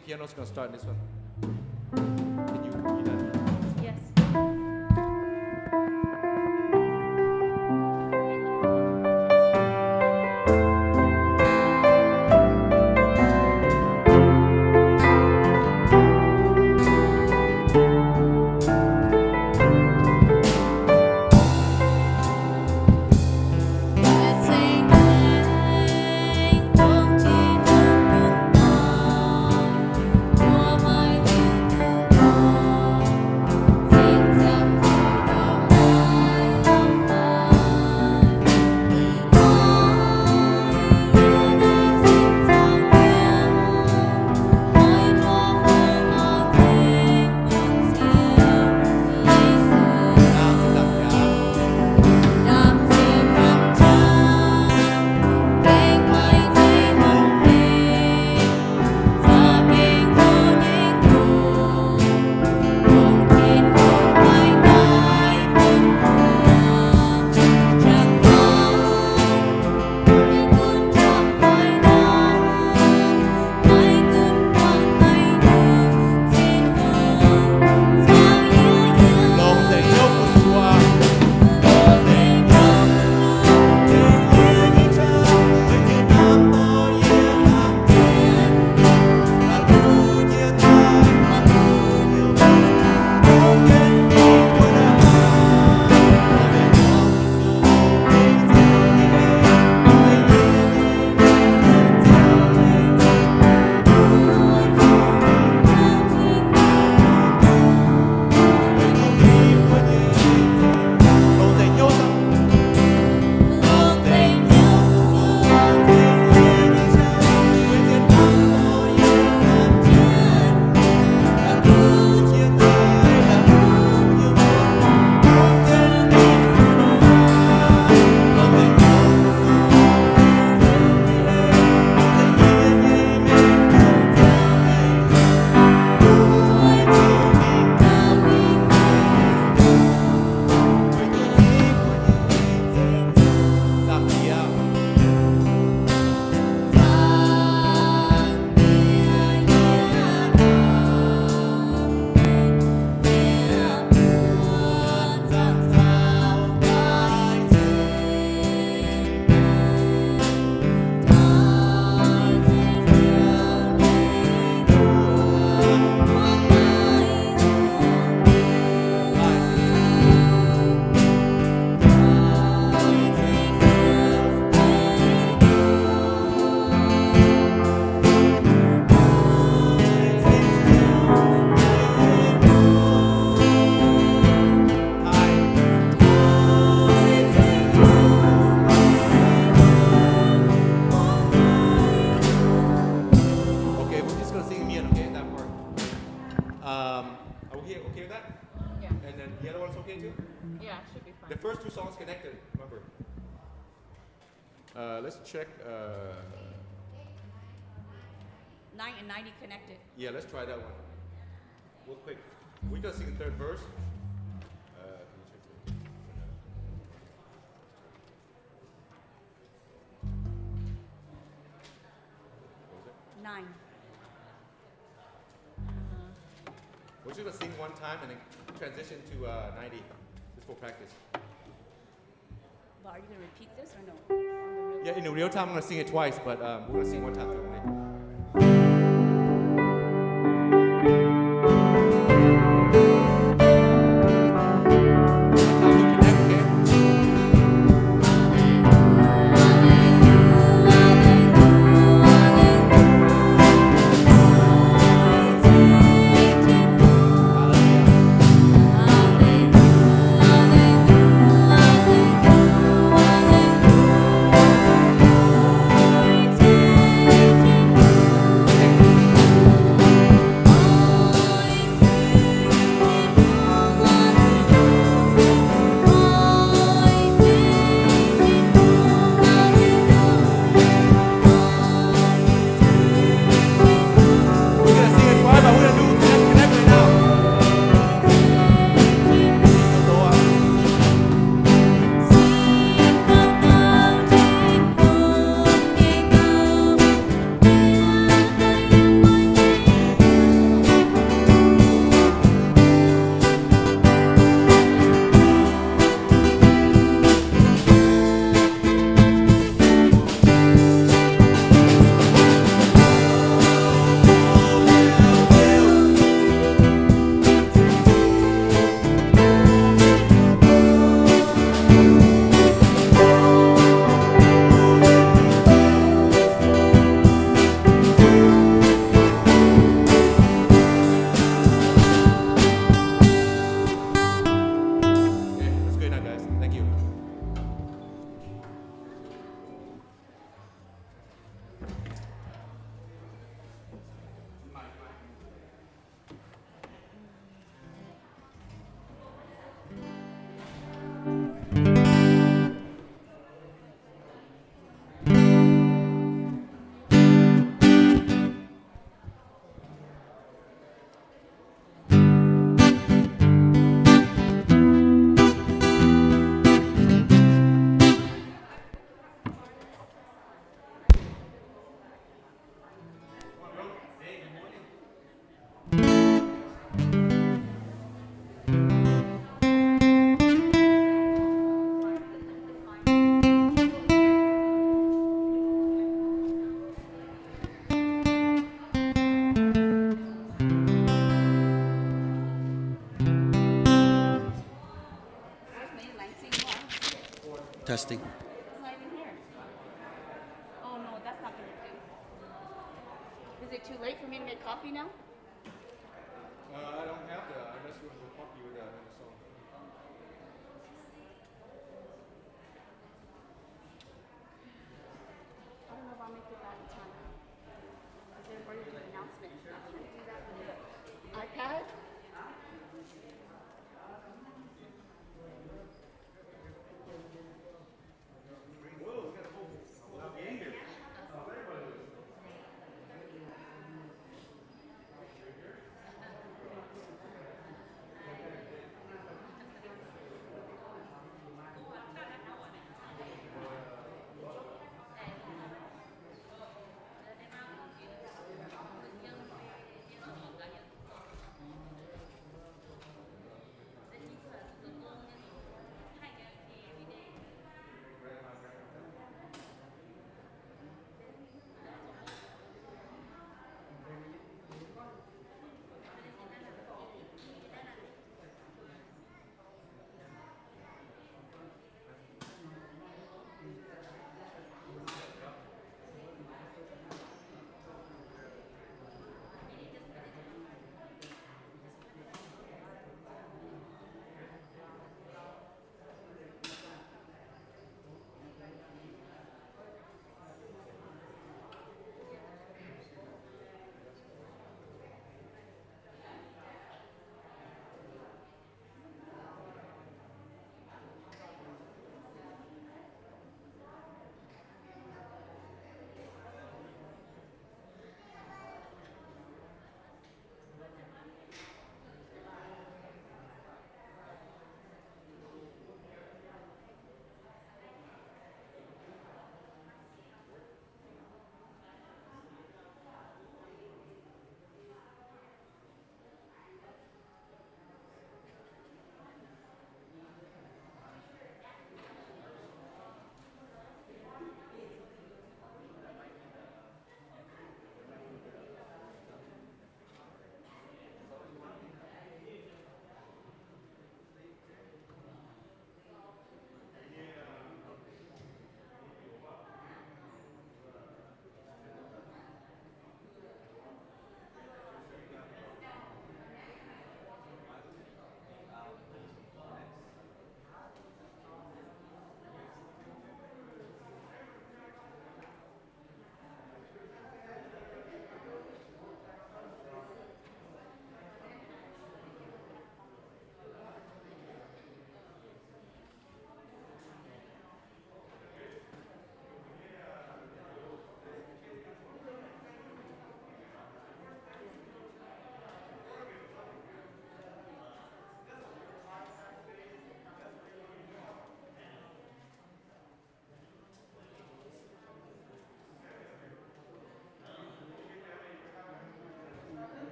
the piano's gonna start in this one. Can you read that? Yes. Okay, we're just gonna sing Mian, okay, that part. Are we okay with that? Yeah. And then the other one's okay too? Yeah, it should be fine. The first two songs connected, remember. Let's check. 9 and 90 connected. Yeah, let's try that one. Real quick. We're gonna sing the third verse. Can you check this? 9. We're just gonna sing one time and then transition to 90 just for practice. But are you going to repeat this or no? Yeah, in the real time I'm gonna sing it twice, but we're gonna sing one time too. Okay? Thank Testing. It's not even here. Oh no, that's not gonna do. Is it too late for me to make coffee now? I don't have that unless you want to copy with that on the song. I don't know if I'll make it that in time. Because they're going to do an announcement. I can't do that with the iPad.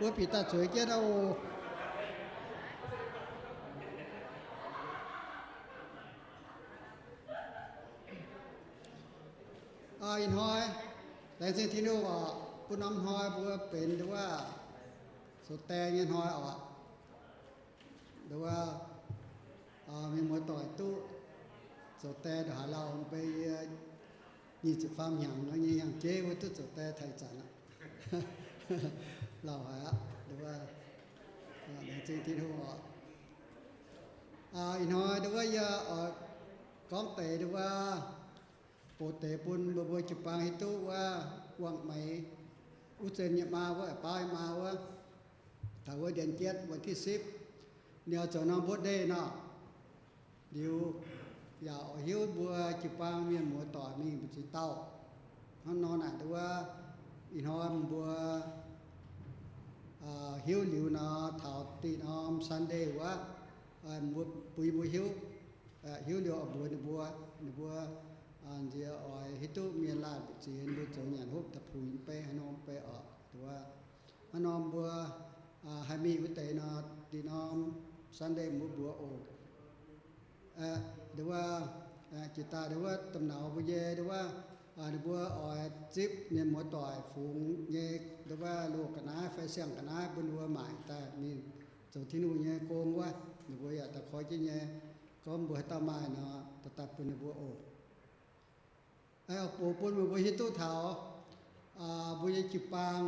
bữa bị ta chuối kia đâu in hoiแต่สิ่งที่นู้ว่าผู้นำหอยบัวเป็นหรือว่าสุดแต่เงินหอยออกหรือว่ามีหมวดต่อยตู้สุดแต่เดี๋ยวหาเราไปยี่สิบฟาร์มอย่างแล้วยังเจ๊ว่าตู้สุดแต่ไทยจันทร์เราหาหรือว่าแต่สิ่งที่นู้ว่าin hoi หรือว่าก้องเตะหรือว่าโปเตปุนบัวจุปังฮิตุว่าวังไหมอุเซนยมาว่าป้ายมาว่าถ้าว่าเดือนเจ็ดวันที่10เนี่ยจะนำบทได้เนาะเดี๋ยวอย่าหิวบัวจุปังเมียนหมูต่อมีบุตรเต้าเขานอนแต่ว่าอินทอนบัวหิวหลิวเนาะเท่าตีนอมซันเดย์ว่าบัวปุยบัวหิวหิวเดียวบัวanh chị ở hitu miền Lạt chỉ hiện bữa chiều nhàn hút tập phùi pe anh om pe ởตัวanh om bữa hai mi bữa tây nó đi nom Sunday bữa bữa ổตัวchị taตัวtầm nào bữa vềตัวbữa ở chip miền mùa tỏi phùng nhẹตัวลูกกันนะไฟเสียงกันนะบนหัวหมายแต่มีจุดที่นู่นเนี่ยโกงว่าตัวอยากแต่คอยจีเนี่ยก็บวชตาไม้เนาะแต่ตัดเป็นบวชโอปูปนบุญตุเถาบุญจิปัง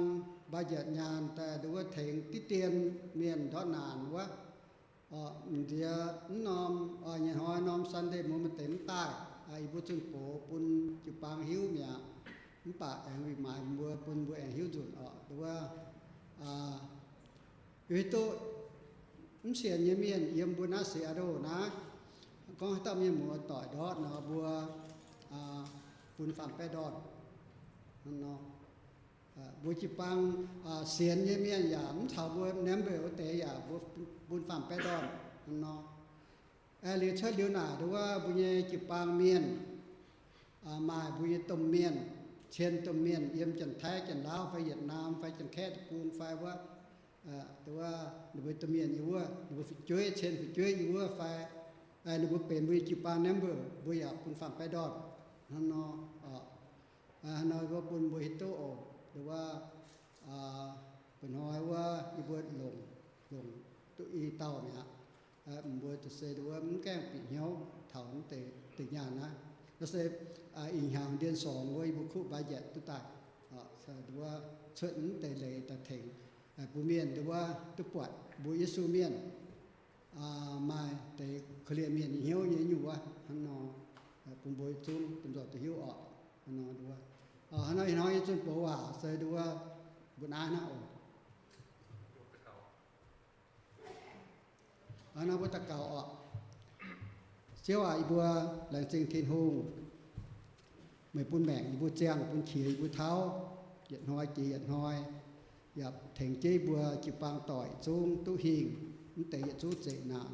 บาจัดงานแต่ดูว่าถึงที่เตียนเมียนทอดนานว่าเดียน้อมยันหอยน้อมสันเดมุมันเต็มใต้บุญจุนปูปนจิปังหิวเนี่ยมันป่าแองวิมายบัวปนบัวแองหิวจุนดูว่าบุญตุมันเสียนเมียนเยี่ยมบุญน่าเสียดูนะก็ต้องมีหมูต่อยดอดเนาะบัวปุนฟังไปดอนนั่นเนาะบุจิปังเสียนเยี่ยมอย่างชาวบัวเนมเบลเตะอย่างบุญฟังไปดอนนั่นเนาะเรียนเชิดเดียวหนาดูว่าบุญจิปังเมียนมาบุญต้มเมียนเชียนต้มเมียนเยี่ยมจันแท้จันลาวไฟเวียดนามไฟจันแค่ปูนไฟว่าแต่ว่าบุญต้มเมียนอยู่ว่าบุญฟิจุ้ยเชียนฟิจุ้ยอยู่ว่าไฟบุญเป็นบุญจิปังเนมเบลบุญอยากปุนฟังไปดอนนั่นเนาะนอยว่าปุ่นบุหิตุโอหรือว่าเป็นหอยว่าอีบัวหลงตุอีเต่าเนี่ยบัวจะเสดว่ามันแกล้งปีเหี้ยวเถาเตะติดยานนะแล้วเสดอีหางเดือน2ว่าบุคุบาเย็ดตุตายหรือว่าเชิดเตะเลยตะเถงบุเมียนหรือว่าตุปวดบุยิสูเมียนมาเตะเคลียเมียนเหี้ยวยังอยู่ว่าฮันนอปุ่มบอยจุนปุ่มจอดตัวหิวออกฮันนอดูว่าฮันนอน้อยจุนโปว่าเสยดูว่าบุญอาณาโอฮันนอบุตรเก่าออกเชื่อว่าอีบัวหลังจึงทิ้งหงไม่ปุ่นแบ่งอีบัวเจียงปุ่นเขียอีบัวเท้าเหยียดหอยจีเหยียดหอยหยับเถงจีบัวจิปางต่อยจุงตุหิงมันเตะเหยียดจุเจนาน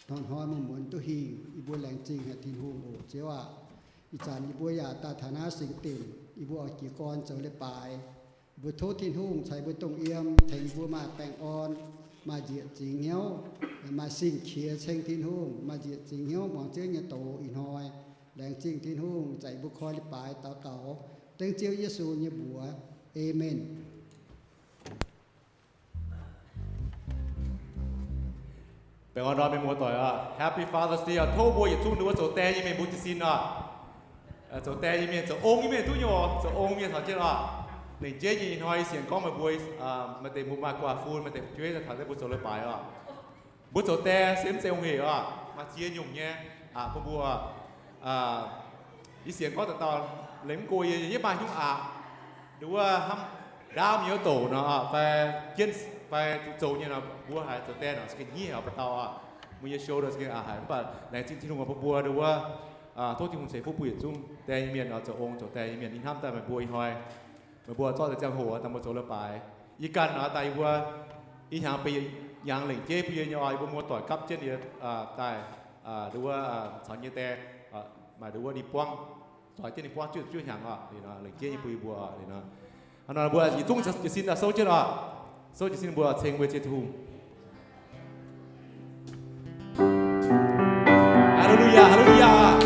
ตอนหอยมันเหมือนตุหิงอีบัวแหลงจริงฮะทิ้งหงโอเชื่อว่าอีจานอีบัวอยาตาฐานะสิงติ่มอีบัวกี่กรเจอเลยปลายบัวโทษทิ้งหงใช้บัวตรงเอี่ยมเถงบัวมาแปลงอ่อนมาเหยียดจริงเหี้ยวมาสิ่งเขียเชิงทิ้งหงมาเหยียดจริงเหี้ยวมองเจ้าเนี่ยโตอีหอยแหลงจริงทิ้งหงใจบุคคลปลายเต่าเต่าเต็งเจียวเยซูเนี่ยบัวเอเมนเป็นวันรอเป็นมัวต่อยHappy Father's Day โทบัวอย่าทุ่งดูว่าโจแต่ยี่เมนบุตรซินโจแต่ยี่เมนโจองยี่เมนทุกอย่างโจองยี่เมนถอดเจ้าหนึ่งเจ๊ยี่หอยเสียงก้องมาบวยมาเตะมุมากกว่าฟูนมาเตะช่วยจะถอดได้บุตรโจเลยไปบุตรโจแต่เสียมเซลเหรอมาเชียร์หยุ่งเนี่ยพวกบัวยี่เสียงก็ต่อเล่มกุยยี่บานยุ่งดูว่าทำดาวมีโตเนาะไปเขียนไปโจเนี่ยนะบัวหายโจแต่เนาะสกินยี่เอาไปต่อมึงจะโชว์ด้วยสกินอาหารป่ะในจริงที่นุ่งกับบัวดูว่าโทษที่คุณเสียผู้ป่วยจุ่มแต่ยี่เมียนโจองโจแต่ยี่เมียนนี่ทำแต่มาบัวหอยมาบัวจ้อแต่เจ้าหัวตามมาโจเลยไปอีกันเนาะแต่บัวอีหางไปยังหลิงเจ๊พี่ยอยบัวมัวต่อยกับเช่นเดียวแต่ดูว่าสอนยี่แต่มาดูว่าดีป้องต่อยเช่นดีป้องช่วยหางนี่เนาะหลิงเจ๊ยี่ปุยบัวนี่เนาะอันนั้นบัวยี่ทุ่งจะสิ้นจะโซ่เจ้าเนาะ所以先不要成为这图。哈利路亚，哈利路亚。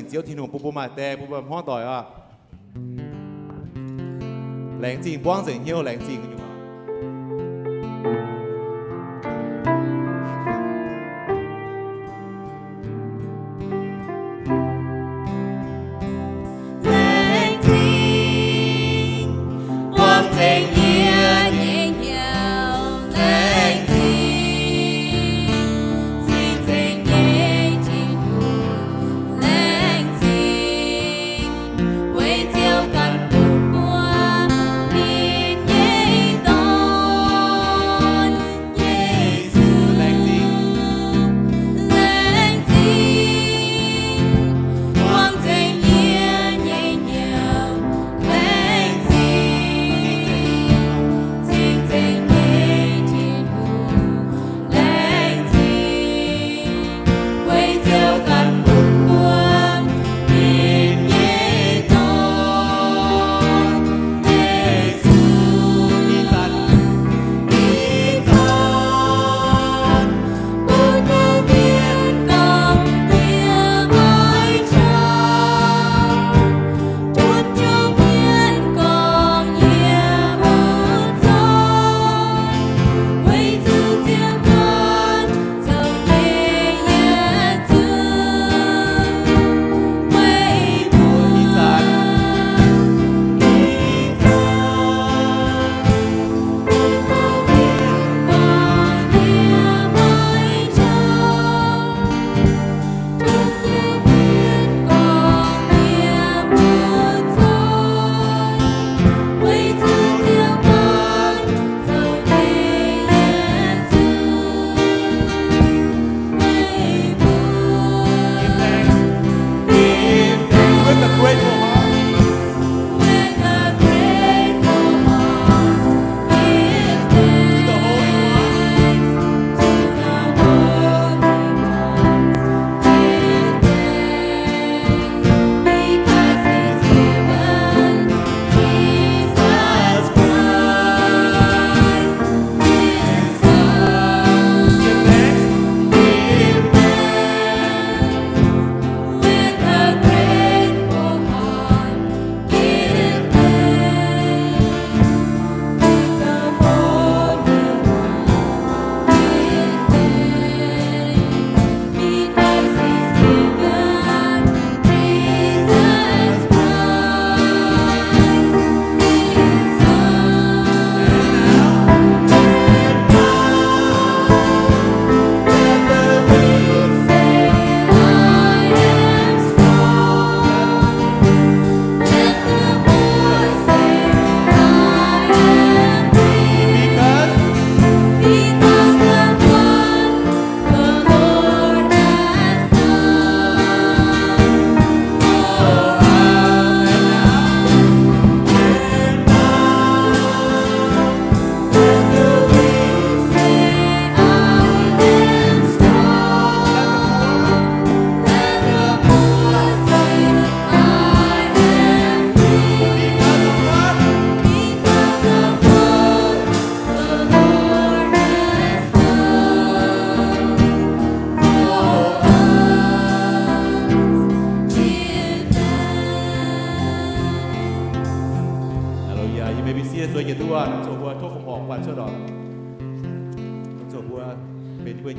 只天同步步埋地，步步康代啊！靚戰幫成妖靚戰嘅嘛。为救干不过，年年。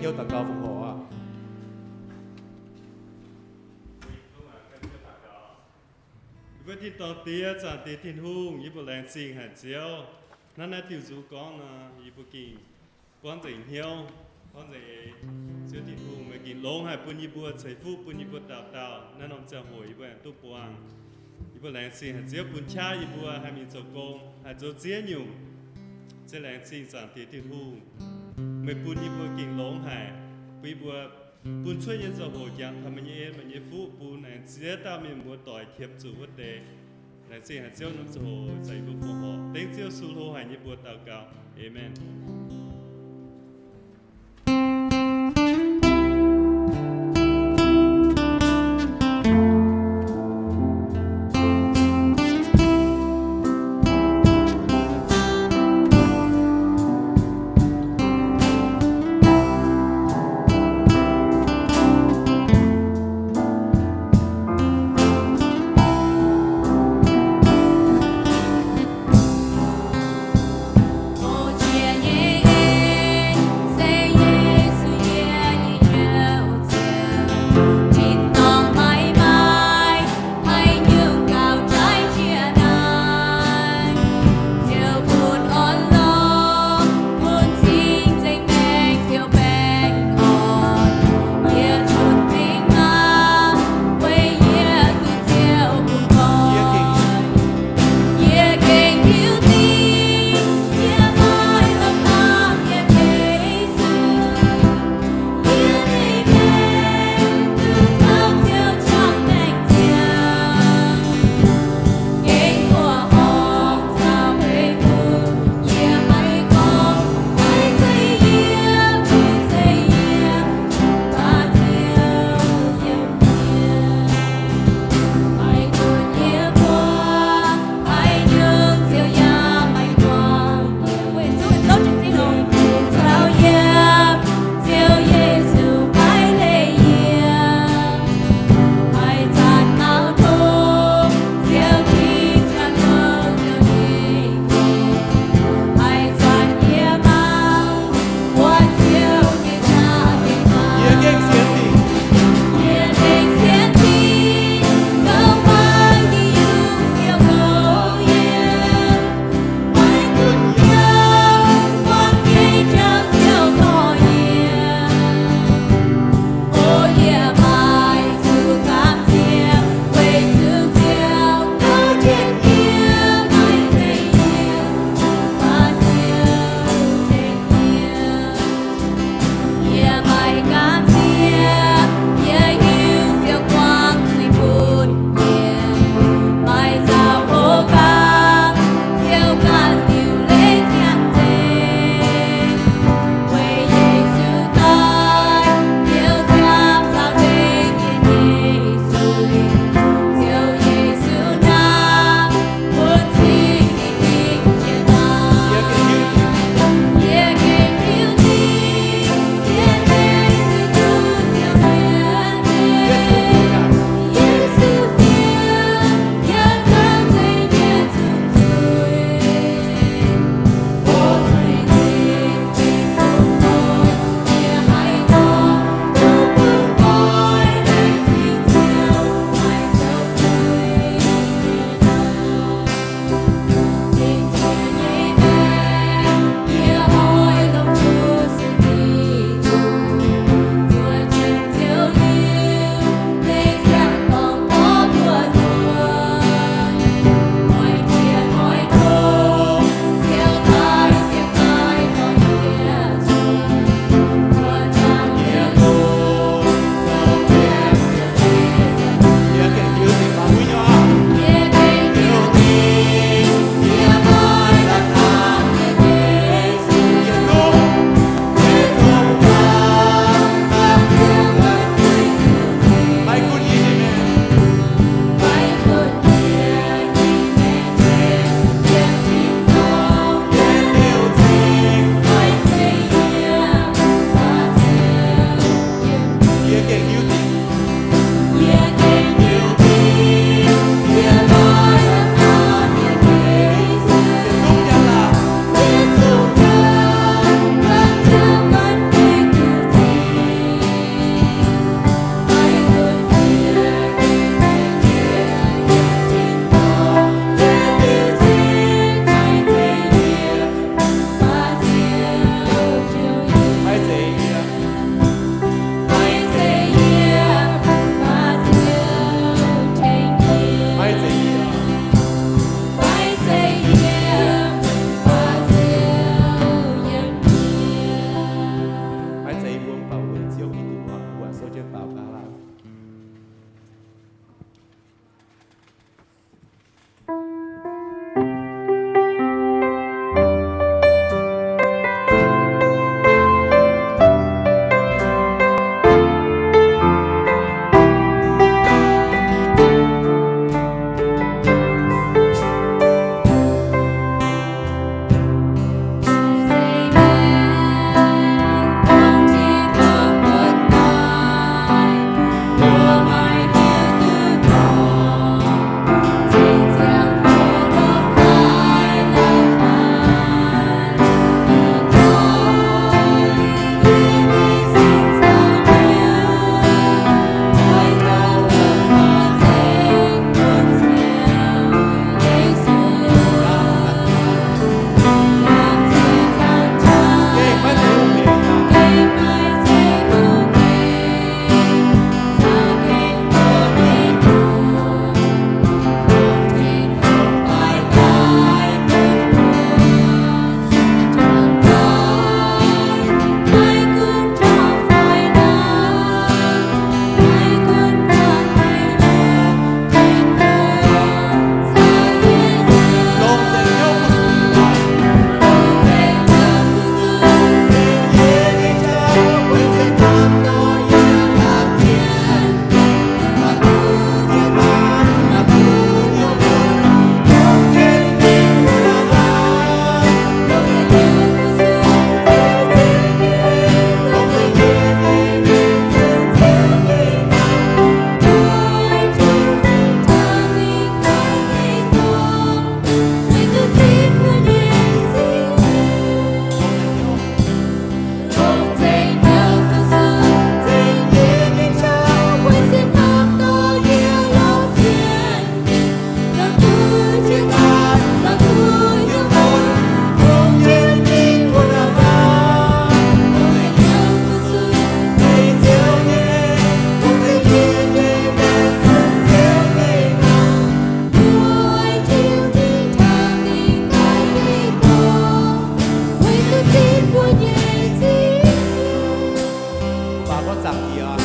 hiếu祷告奉hộ啊！ với thì tao tia trả tia thiên hùng, như bộ làng sinh hạt chiếu, nó là tiểu du con là như bộ kinh, con dạy hiếu, con dạy chiếu thiên hùng mà kinh lông hay bún như bộ xây phú bún như bộ đào đào, nó nằm trong hồi như bộ hàng tu quang, như bộ làng sinh hạt chiếu bún cha như bộ hay mình做工，还做接牛，这làng sinh trả tia thiên hùng, mà bún như bộ kinh lông hay, bây bộ búnช่วยยังจะโหยังทำมันยังมันยังฟูปูนอันเสียตามีมัวต่อยเทียบจูวัดเดและสิ่งหันเจ้าน้ำจะโหใจบุฟโหเต็งเจ้าสู้โหหายยังบัวตากาวเอเมน 我见耶。có giảm gì à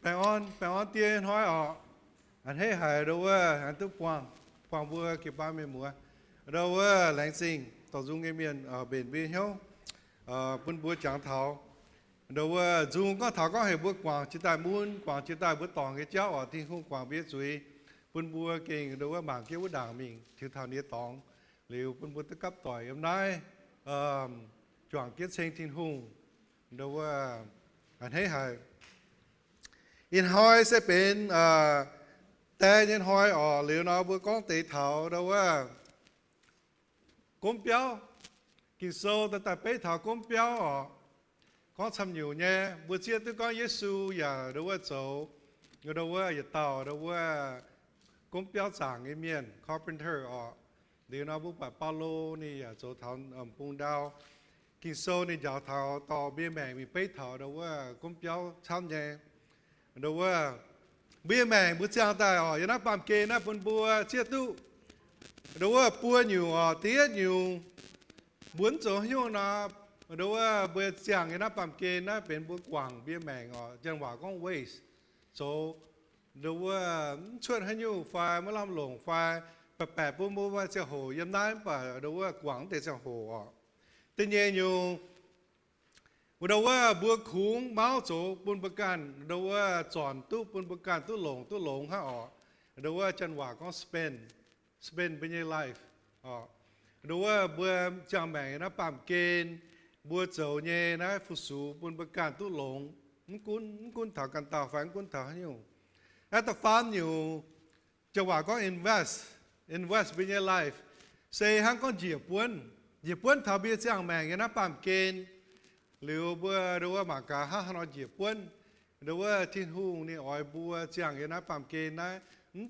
Bạn ơn tiên hỏi họ anh hết hài đâu anh tức quang vừa kịp 30 mùa đâu lãnh sinh tổ dung cái miền ở biển biên hiếu buôn búa trắng thảo đâu dùng có thảo có hệ búa quang chỉ tại muốn quang chỉ tại búa tòng cái cháu ở thiên không quang biết suy buôn búa kinh đâu mảng kia búa đảng mình thiếu thảo nia tòng liều buôn búa tức cấp tỏi hôm nay chọn kết sinh thiên hùng đâu anh hết hài in hỏi sẽเป็นแต่ยันหอยอ๋อหรือเนาะบัวก้องตีเถาเราว่าก้มเปียวกิโซแต่ไปเถาก้มเปียวอ๋อก้องทำอยู่เนี่ยบัวเชียตัวก้องเยซูอย่าเราว่าโจเราว่าอย่าเต่าเราว่าก้มเปียวจ่างไอเมียนคาร์เพนเตอร์อ๋อหรือเนาะบัวปาโลนี่อย่าโจเถาปุงดาวกิโซนี่อย่าเถาต่อเบี้ยแมงมีไปเถาเราว่าก้มเปียวช้ำเนี่ยเราว่าเบี้ยแมงบุษยาตายอ๋อยันนับปั๊มเกณฑ์นับปุ่นบัวเชี่ยตู้เราว่าปัวอยู่อ๋อเตี้ยอยู่บุญโจหิ้วนะเราว่าเบี้ยเสียงยันนับปั๊มเกณฑ์นะเป็นบัวกวางเบี้ยแมงอ๋อจังหวะก็เวสโจเราว่าชวนให้อยู่ไฟเมื่อลำหลงไฟแปะปุ่นบัวว่าจะโหยันได้ป่ะเราว่ากวางแต่จะโหอ๋อตีเย็นอยู่เราว่าบัวขุงเมาโจปุนประกันเราว่าจอนตู้ปุนประกันตู้หลงฮะอ๋อเราว่าจันหวะก็สเปนเป็นยังไลฟ์อ๋อเราว่าบัวจางแบ่งนะปั๊มเกณฑ์บัวโจเย่นะฟุสูปุนประกันตู้หลงมันกุนถากันตาฝันกุนถาอยู่แต่ฟันอยู่จังหวะก็ invest เป็นยังไลฟ์เซฮังก็เหยียบป้วนถาเบี้ยจางแบ่งนะปั๊มเกณฑ์ liu bua đua mà cả ha nó dịp quân đua thiên hùng ni ỏi bua chẳng cái na phạm kê na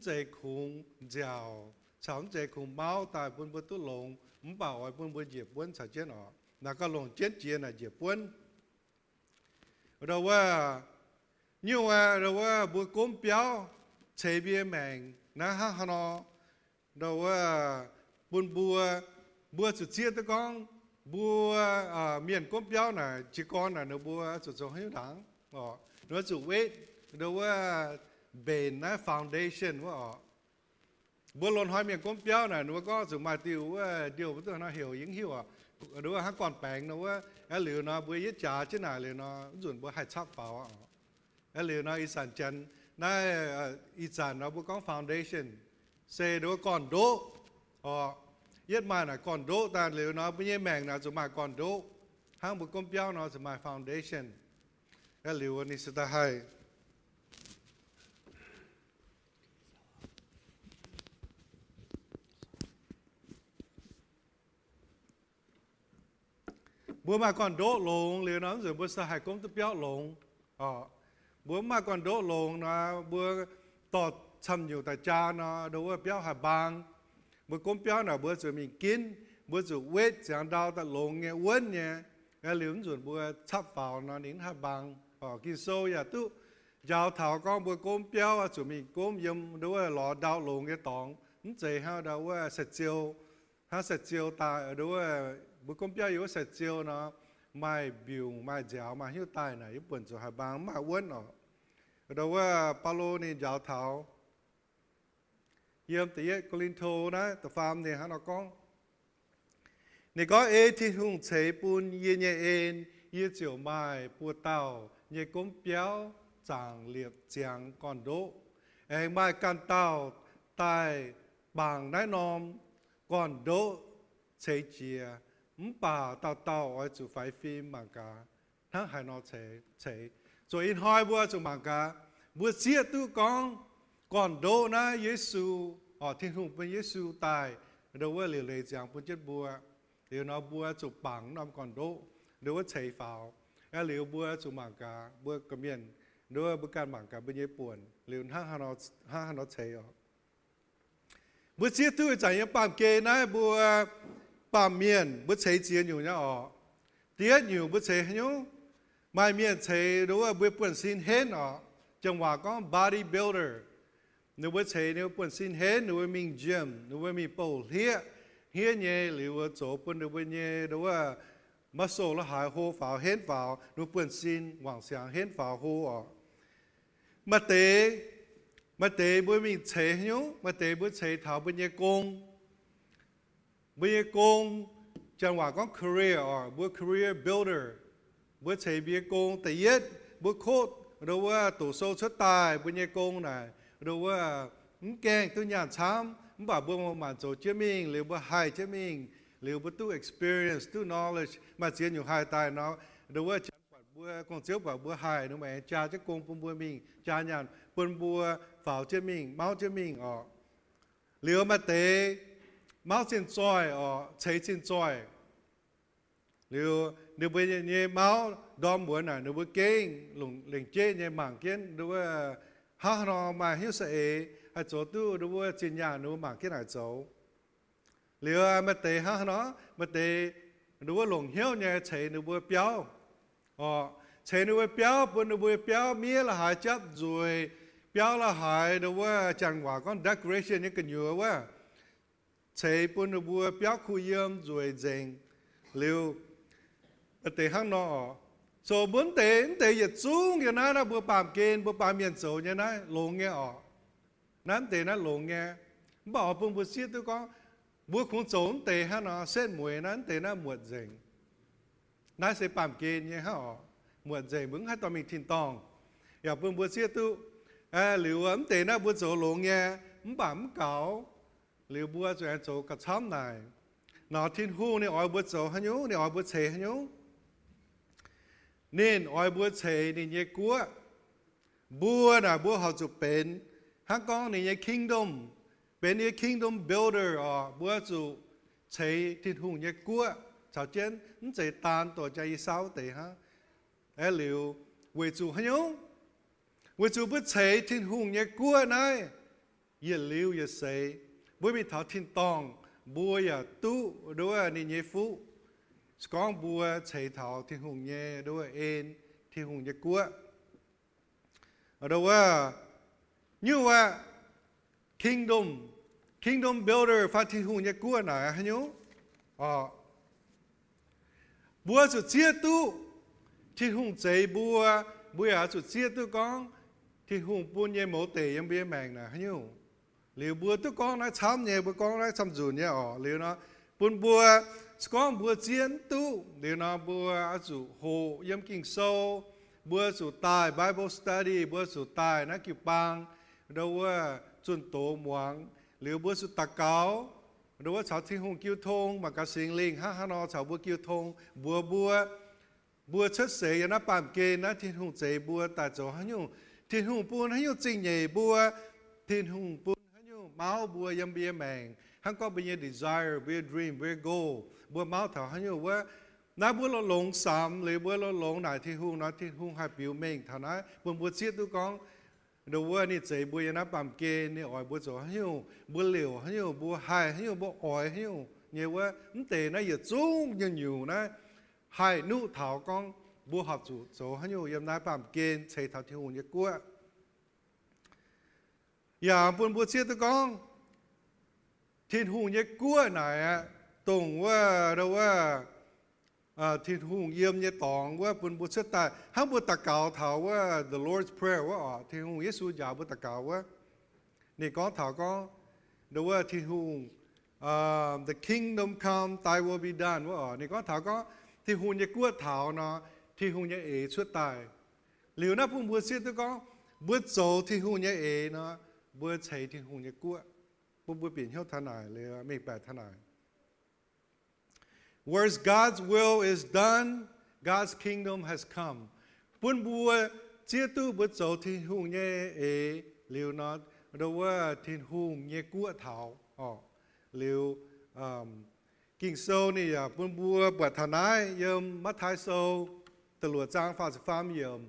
chạy khung giàu cháu chạy khung máu tại quân bua tu lồng bảo ỏi quân bua dịp quân sao chết nó là có lồng chết chia là dịp quân đua nhiều đua bua cốm béo chế bia mèn na ha nó đua buôn bua sự chia tới con bua miền cốm béo này chỉ con là nó bua sự hiếu đáng nó chủ weight đua bền na foundation quá bữa lon hỏi miệng cốm béo này nó có dùng mà tiêu điều tức nó hiểu những hiểu đua hắn còn bèn nó liệu nó bữa ít trả chứ nào liệu nó dùng bữa hai chắp vào liệu nó ý sản chân nó ý sản nó bữa có foundation xe đua còn đỗ ít mà là còn đỗ ta liệu nó bữa mèn là dùng mà còn đỗ hắn bữa cốm béo nó dùng mà foundation liệu anh sẽ ta hay bữa mà còn đỗ lồng liền nó rồi bữa sau hai cũng tự béo lồng bữa mà còn đỗ lồng nó bữa tọt chăm nhiều tại cha nó đâu béo hà bang bữa cũng béo nào bữa rồi mình kín bữa rồi weight chẳng đau tại lồng nghe uốn nha cái liếm rồi bữa chắp vào nó đến hà bang kín sâu ya tu giàu thảo con bữa cũng béo rồi mình cũng yếm đâu lò đau lồng cái tòng chạy ha đâu sạch chiều tại đâu bữa cơm béo yếu sạch chiều nó mai biểu mai dẻo mai hiếu tai này yếu bẩn rồi hai bang mai uốn nó đâu Paulo này dẻo thảo yếm tí Corinto đó tập farm này nó có này có thì hung chế bún yên nhẹ yên yên chiều mai bùa tàu nhẹ cơm béo chẳng liệp chẳng còn đỗ mai can tàu tai bằng nái nom còn đỗ chế chia bà tàu ở chỗ phải phim mà cả nó hay nó chế rồi in hai bữa chỗ mà cả bữa chia tu còn đỗ na Giêsu thiên hùng bên Giêsu tài đâu có liều lệ chẳng bên chết bữa liều nó bữa chỗ bằng nó còn đỗ đâu có chế vào cái liều bữa chỗ mà cả bữa cầm miền đâu có bữa can mà cả bên Giêsu buồn liều ha nó chế bữa chia tu chẳng những bằng kê na bữa bà miền bữa chế chia nhiều nhá tiết nhiều bữa chế nhá mai miền chế đúng bữa bận xin hết trong hòa có body builder nếu bữa chế nếu bận xin hết nếu mình gym nếu mình bầu hiết nhẹ liệu chỗ bận nếu bữa nhẹ đúng muscle nó hài hô vào hết vào nếu bận xin hoàng sáng hết vào hô mà tế bữa mình chế nhá mà tế bữa chế thảo bữa nhẹ công bây giờ công chẳng hòa có career bữa career builder bữa chế bữa công tại yết bữa code đâu tổ số xuất tài bữa nhẹ công này đâu keng tôi nhàn chăm bảo bữa mà chỗ chế mình liệu bữa hai chế mình liệu bữa tu experience tu knowledge mà chế nhiều hai tài nó đâu chẳng quản bữa con chiếu bảo bữa hai nó mà cha chế công bữa mình cha nhàn bữa vào chế mình máu chế mình liệu mà tế máu trên trôi chế trên trôi nếu bây giờ như máu đom bữa này nếu bữa kén lồng chế như mảng kiến nếu ha nó mà hiếu sẽ hay chỗ tu nếu bữa trên nhà nếu mảng kiến này chỗ nếu mà tê ha nó mà tê nếu bữa lồng hiếu như chế nếu bữa béo chế nếu bữa béo bữa nếu bữa béo mía là hại chấp rồi béo là hại nếu bữa chẳng hòa con decoration như cái nhựa quá chế bún bùa béo khu yếm rồi dành liều tế hăng nọ số bốn tế dịch xuống như nó bùa bàm kên bùa bàm miền sầu như nó lồng nghe nán tế nó lồng nghe bảo bùn bùa xiết tôi có bùa khung trốn tế hăng nọ xét mùi nán tế nó muộn dành nó sẽ bàm kên như hả muộn dành bứng hai tòa mình thìn tòng ya bùn bùa xiết tôi liều ấm tế nó bùa sầu lồng nghe bàm cáo liệu bữa cho anh chỗ cả chấm này nó thiên hưu này ở bữa chỗ hay nhú này ở bữa chế hay nhú nên ở bữa chế này nhé cua bữa là bữa họ chụp bên hắn con này nhé kingdom bên nhé kingdom builder bữa chụp chế thiên hưu nhé cua chào trên chạy tan tổ chạy sao tệ ha ấy liệu về chủ hay nhung về chủ bớt chạy thiên hùng nhẹ cua này giờ liệu giờ say bữa bị thảo thiên tòng bùa giờ tu đối này nhẹ phú con bùa chạy thảo thiên hùng nhẹ đối en thiên hùng nhẹ cua ở đâu nhưว่า kingdom builder phát thiên hùng nhẹ cua này hay nhung bùa chủ chia tu thiên hùng chạy bùa chủ chia tu con thiên hùng buôn nhẹ mẫu tệ em biết mèn nè hay nhung liệu bùa tu con nói chăm nhẹ bùa con nói chăm dùn nhẹ liệu nó buôn bùa con bùa chiến tu liệu nó bùa chủ hồ em kinh sâu bùa chủ tài Bible study bùa chủ tài nó kịp bang đâu chuẩn tổ muang liệu bùa chủ tạc cáo đâu chào thiên hùng kêu thông mà cả sinh linh ha nó chào bùa kêu thông bùa chất sấy nó bám kê nó thiên hùng chế bùa tại chỗ hay nhung thiên hùng buôn hay nhung chính nhẹ bùa thiên hùng buôn hay nhung máu bùa yếm bia mèn hắn có bây giờ desire bia dream bia goal bùa máu thảo hay nhungว่าน้าบวลงสามเลยบวลงไหนที่หูน้าที่หูให้ปิวเม่งเท่านั้นบวเชียตุกองดูว่านี่ใจบวยนะปั๊มเกนี่อ่อยบวจ่อให้อยู่บวเหลวให้อยู่บวหายให้อยู่บวอ่อยให้อยู่เนี่ยว่ามันเตะนะอย่าจุ้งยังอยู่นะหายนุเท่ากองบวหับจุจ่อให้อยู่ยามน้าปั๊มเกนใช้เท่าที่หูเนี่ยกลัวอย่าบวเชียตุกองที่หูเนี่ยกลัวไหนอะตรงว่าเราว่าที่หูเยี่ยมเนี่ยตองว่าเป็นบุตรตายห้ามบุตรเก่าถามว่า the Lord's prayer ว่าที่หูเยซูอยากบุตรเก่าว่านี่ก็ถามก็ดูว่าที่หูthe kingdom come thy will be done ว่านี่ก็ถามก็ที่หูเนี่ยกลัวถามเนาะที่หูเนี่ยช่วยตายหรือนะพุ่งบุตรเสียตัวก็บุตรโจที่หูเนี่ยเนาะบุตรใช้ที่หูเนี่ยกลัวบุตรเปลี่ยนเท่าทนายเลยไม่แปลทนายWhereas God's will is done, God's kingdom has come. Buôn bùa chia tu bữa dấu thiên hùng nhé liều nó đâuว่าthiên hùng nhé cua thảo liều kinh sâu này buôn bùa bữa thằng này yếm mắt thái sâu từ lúa trang pha phàm yếm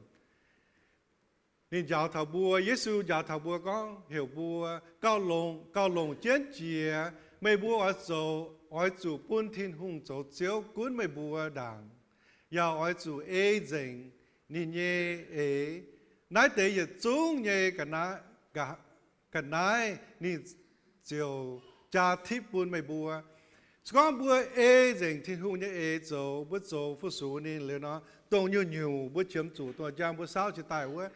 nên giáo thảo bùa Giêsu giáo thảo bùa con hiểu bùa cao lồng chiến chia mấy bùa ở dấu ai chủ buôn thiên hùng chỗ chiếu cuốn mấy bùa đảng, giờ ai chủ dình, nhìn nhẹ nãy tới giờ chúng nhẹ cả nãy nhìn chiều cha thiếp buôn mấy bùa, con bùa dình thiên hùng nhẹ chỗ bữa chỗ phú số nênเลยnó tông nhiều bữa chiếm chủตัวcha bữa sáu chỉ tài quá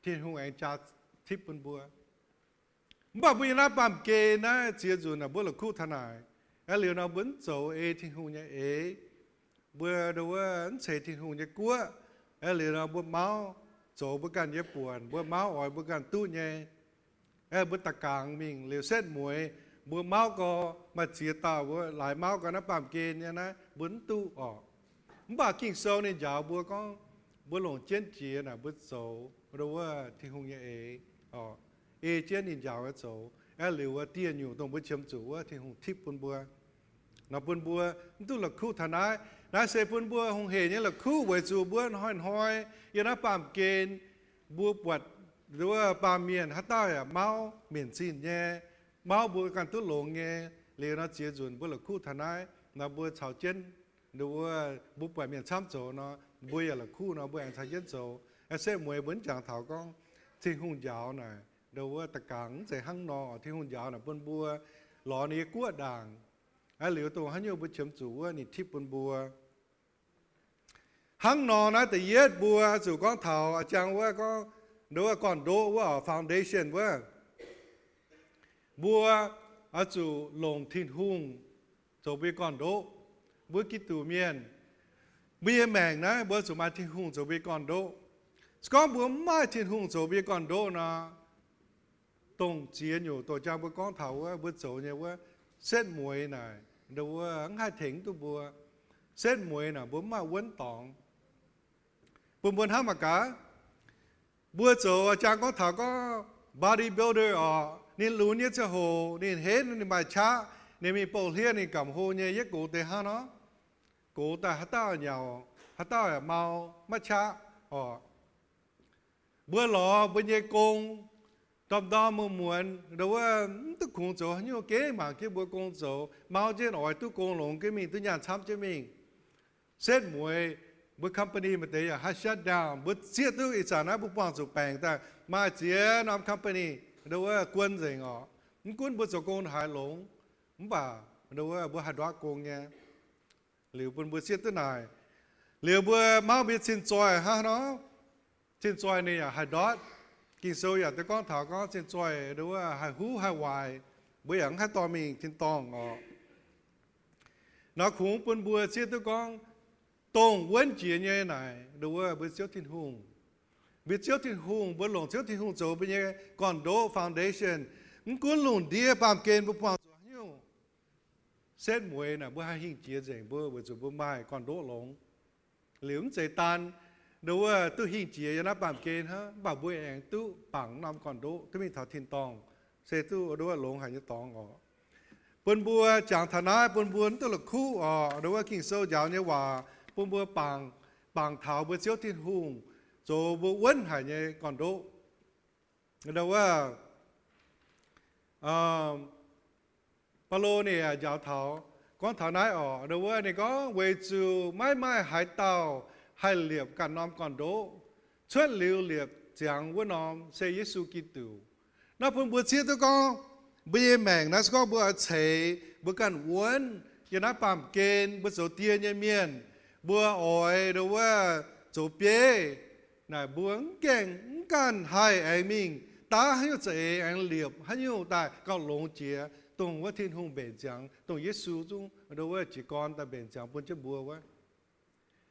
thiên hùng anh cha thiếp buôn bùa, bà bùa na bám kê na chia chủ na bữa là khu thằng này liệu nào vẫn chỗ thiên hùng nhé bữa đâu chạy thiên hùng nhé cua liệu nào bữa máu chỗ bữa can nhé buồn bữa máu ỏi bữa can tu nhé bữa tạc càng mình liệu xét muối bữa máu có mà chia tàu bữa lại máu có nó bám kê nhé na vẫn tu bà kinh sâu nên giáo bữa con bữa lồng chiến chia là bữa chỗ đâu thiên hùng nhé chiến nên giáo cái chỗ liệu tiền nhiều tông bữa chiếm chủ thiên hùng thiếp buôn bùa nó buôn bùa tu là khu thằng ấy nó sẽ buôn bùa hùng hề như là khu với chủ bùa hoi giờ nó bám kên bùa bọt rồi bám miền hát tao máu miền xin nhé máu bùa càng tu lồng nhé liệu nó chia chuẩn bùa là khu thằng ấy nó bùa chảo chân rồi bùa bọt miền xám chỗ nó bùa là khu nó bùa ăn chảo chân chỗ sẽ mùi vẫn chẳng thảo con thiên hùng giáo này đâu tất cả sẽ hăng nọ thiên hùng giáo là buôn bùa lò này cua đảng liệu tôi hắn nhiều bữa chấm chủ này thiếp buôn bùa hăng nọ nó tự yết bùa chủ con thảo chẳngว่าcó đâu còn đỗ ở foundationว่าbùa chủ lồng thiên hùng chủ bị còn đỗ bữa kí tù miền bia mèn đó bữa chủ mai thiên hùng chủ bị còn đỗ có bữa mai thiên hùng chủ bị còn đỗ nó tông chia nhiều tổ trang bữa con thảo bữa chỗ nhiều quá xét muối này đâu hai thỉnh tu bùa xét muối nào bữa mà quấn tỏng buồn hát mà cả bữa chỗ trang con thảo có bodybuilder nên lún nhất cho hồ nên hết nên bài cha nên mình bầu hiên nên cầm hồ nhẹ nhất cổ tê ha nó cố ta hát tao nhau hát tao mau mất cha bữa lò bữa nhẹ công tầm đó mua muộn đâu tôi công chỗ nhiều cái mà cái bữa công chỗ mau chứ nói tôi công lồng cái mình tôi nhà chăm cho mình xét muội bữa company mà thấy ha shut down bữa chia tôi ít sản bữa bằng chỗ bèn ta mà chia năm company đâu quân gì ngọ quân bữa chỗ công hài lồng bà đâu bữa hài đoá công nghe liệu bữa chia tới này liệu bữa mau biết xin choi ha nó xin choi này hài đoá kinh sâu ya tôi con thảo con xin choi đâu hài hú hài hoài bữa yang hài to mình xin tòng ngọ nó cũng bữa chia tôi con tông vấn chỉ như này đâu bữa chiếu thiên hùng bữa chiếu thiên hùng bữa lồng chiếu thiên hùng chỗ bây giờ còn đỗ foundation cuốn lồng đĩa bám kênh bữa bao chỗ nhiều xét muối là bữa hai hình chia rèn bữa chỗ bữa mai còn đỗ lồng liễu chạy tan đâu tôi hình chia nó bám kênh ha bảo bữa anh tôi bằng năm còn đỗ tôi mình thảo thiên tòng sẽ tôi đâu lồng hay như tòng ngọ bữa chẳng thà nói bữa tôi là khu đâu kinh sâu giáo nhưว่าbữa bằng thảo bữa chiếu thiên hùng rồi bữa vấn hay như còn đỗ đâu Paulo này giáo thảo con thảo nói đâu này có về chủ mãi hải tàu hải liệp cả năm còn đỗ xuất liều liệp chẳng với năm xây Giêsu Kitô nó bữa chiếu tôi có bây mèn nó có bữa chế bữa cần vấn giờ nó bám kênh bữa số tiền như miền bữa ỏi đâu chỗ bế này buông keng can hai anh mình ta hay chế anh liệp hay nhiều tại cao lông chia tông với thiên hùng bền chẳng tông Giêsu chung đâu chỉ con ta bền chẳng buôn chứ bùa quá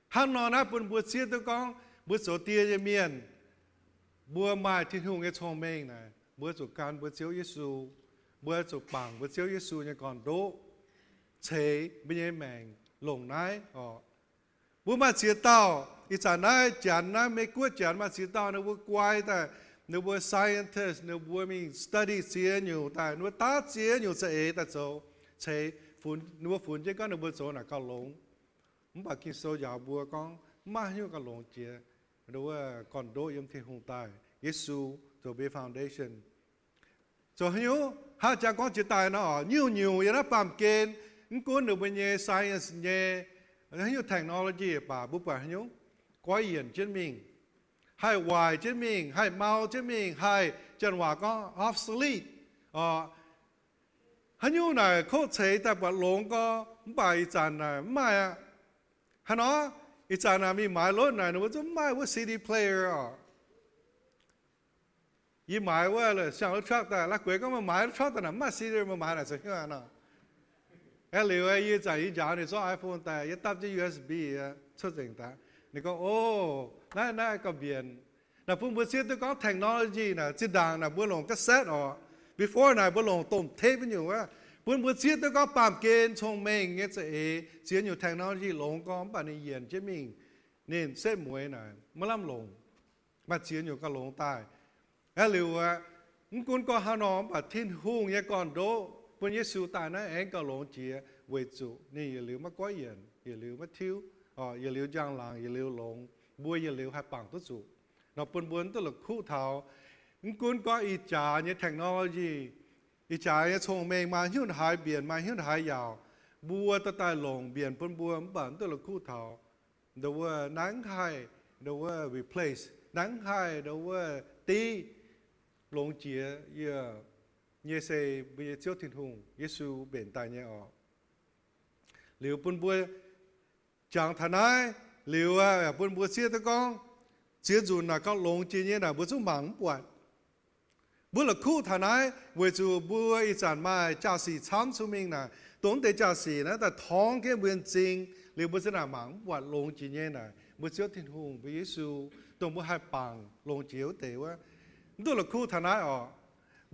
hắn nói na buôn chia tôi con bữa số tiền như miền bữa mai thiên hùng cái thông minh này bữa chỗ can bữa chiếu Giêsu bữa chỗ bằng bữa chiếu Giêsu như còn đỗ chế bây giờ mình lồng nái bữa mà chia tao ít chẳng nói chẳng nói mấy quyết chẳng mà chia tao nó bữa quay ta nó bữa scientist nó bữa mình study chia nhiều ta nó ta chia nhiều sẽ ta chỗ chế phun nó phun chứ có nó bữa chỗ là cao lông không phải kinh sâu giáo bữa con mà nhiều cao lông chia nó còn đôi yếm thiên hùng tài Giêsu rồi be foundation cho hiếu hai cha con chỉ tài nó nhiều vậy đó bám kênh cuốn được bên nhé science nhé hiếu technology bà bút bà hiếu quay hiện trên mình hai hoài trên mình hai mau trên mình hai chân hòa có obsolete hiếu này khó chế tại bà lông có bài tràn này mai à hắn nói ít tràn này mình买รถ này nó vẫn mai với CD playerอีหมายว่าเลยช่างรถทรัคแต่ละก๋วยก็มาหมายรถทรัคแต่น่ะมาซีเรียมาหมายน่ะสิเนาะน่ะเอลิวยี่ใจยี่จาวนี่ซ้อ iPhone แต่ยี่ตับที่ USB 出整แต่นี่ก็โอ้น่าก็เปลี่ยนน่ะพุ่งบ่เสียตัวก็เทคโนโลยีน่ะจิดังน่ะบ่ลงก็เซตbefore น่ะบ่ลงต้มเทปอยู่ว่าพุ่งบ่เสียตัวก็ปามเกณฑ์ชงเมงเงี้ยจะเสียอยู่เทคโนโลยีลงก็ปานนี้เย็นจะมิงนี่เส้นมวยน่ะมะล่ำลงมาเสียอยู่ก็ลงใต้หรือว่าคุณก็หาน้องแบบทิ้งหุ่งยังก่อนโดปุ่นยิสูตายนะเองก็หลงเจียเวจุนี่อย่าลืมมาก้อยเย็นอย่าลืมมาทิ้วอย่าลืมจางหลังอย่าลืมหลงบัวอย่าลืมให้ปังตัวจุเราปุ่นบนตัวหลักคู่เท้าคุณก็อีจ่าเนี่ยเทคโนโลยีอีจ่าเนี่ยชงเมงมาหิ้วหายเบียนมาหิ้วหายยาวบัวตะตายหลงเบียนปุ่นบัวมันตัวหลักคู่เท้าเดี๋ยวว่านังไฮเดี๋ยวว่า replace นังไฮเดี๋ยวว่าตีลงเจียเยอะเยเซเบียเจ้าถิ่นหงเยซูเปลี่ยนตายเนี่ยหรือปุ่นบัวจางทนายหรือว่าปุ่นบัวเสียตะกองเสียจุนน่ะก็ลงเจียเนี่ยน่ะบัวจุ่มหมังปวดบัวละคู่ทนายเวจูบัวอีจานมาจ่าสีช้ำสุมิงน่ะตรงแต่จ่าสีนะแต่ท้องแค่เบือนจริงหรือบัวจะน่ะหมังปวดลงเจียเนี่ยน่ะบัวเจ้าถิ่นหงเบียเยซูตรงบัวให้ปังลงเจียวเตว่าตัวละคู่ฐานะ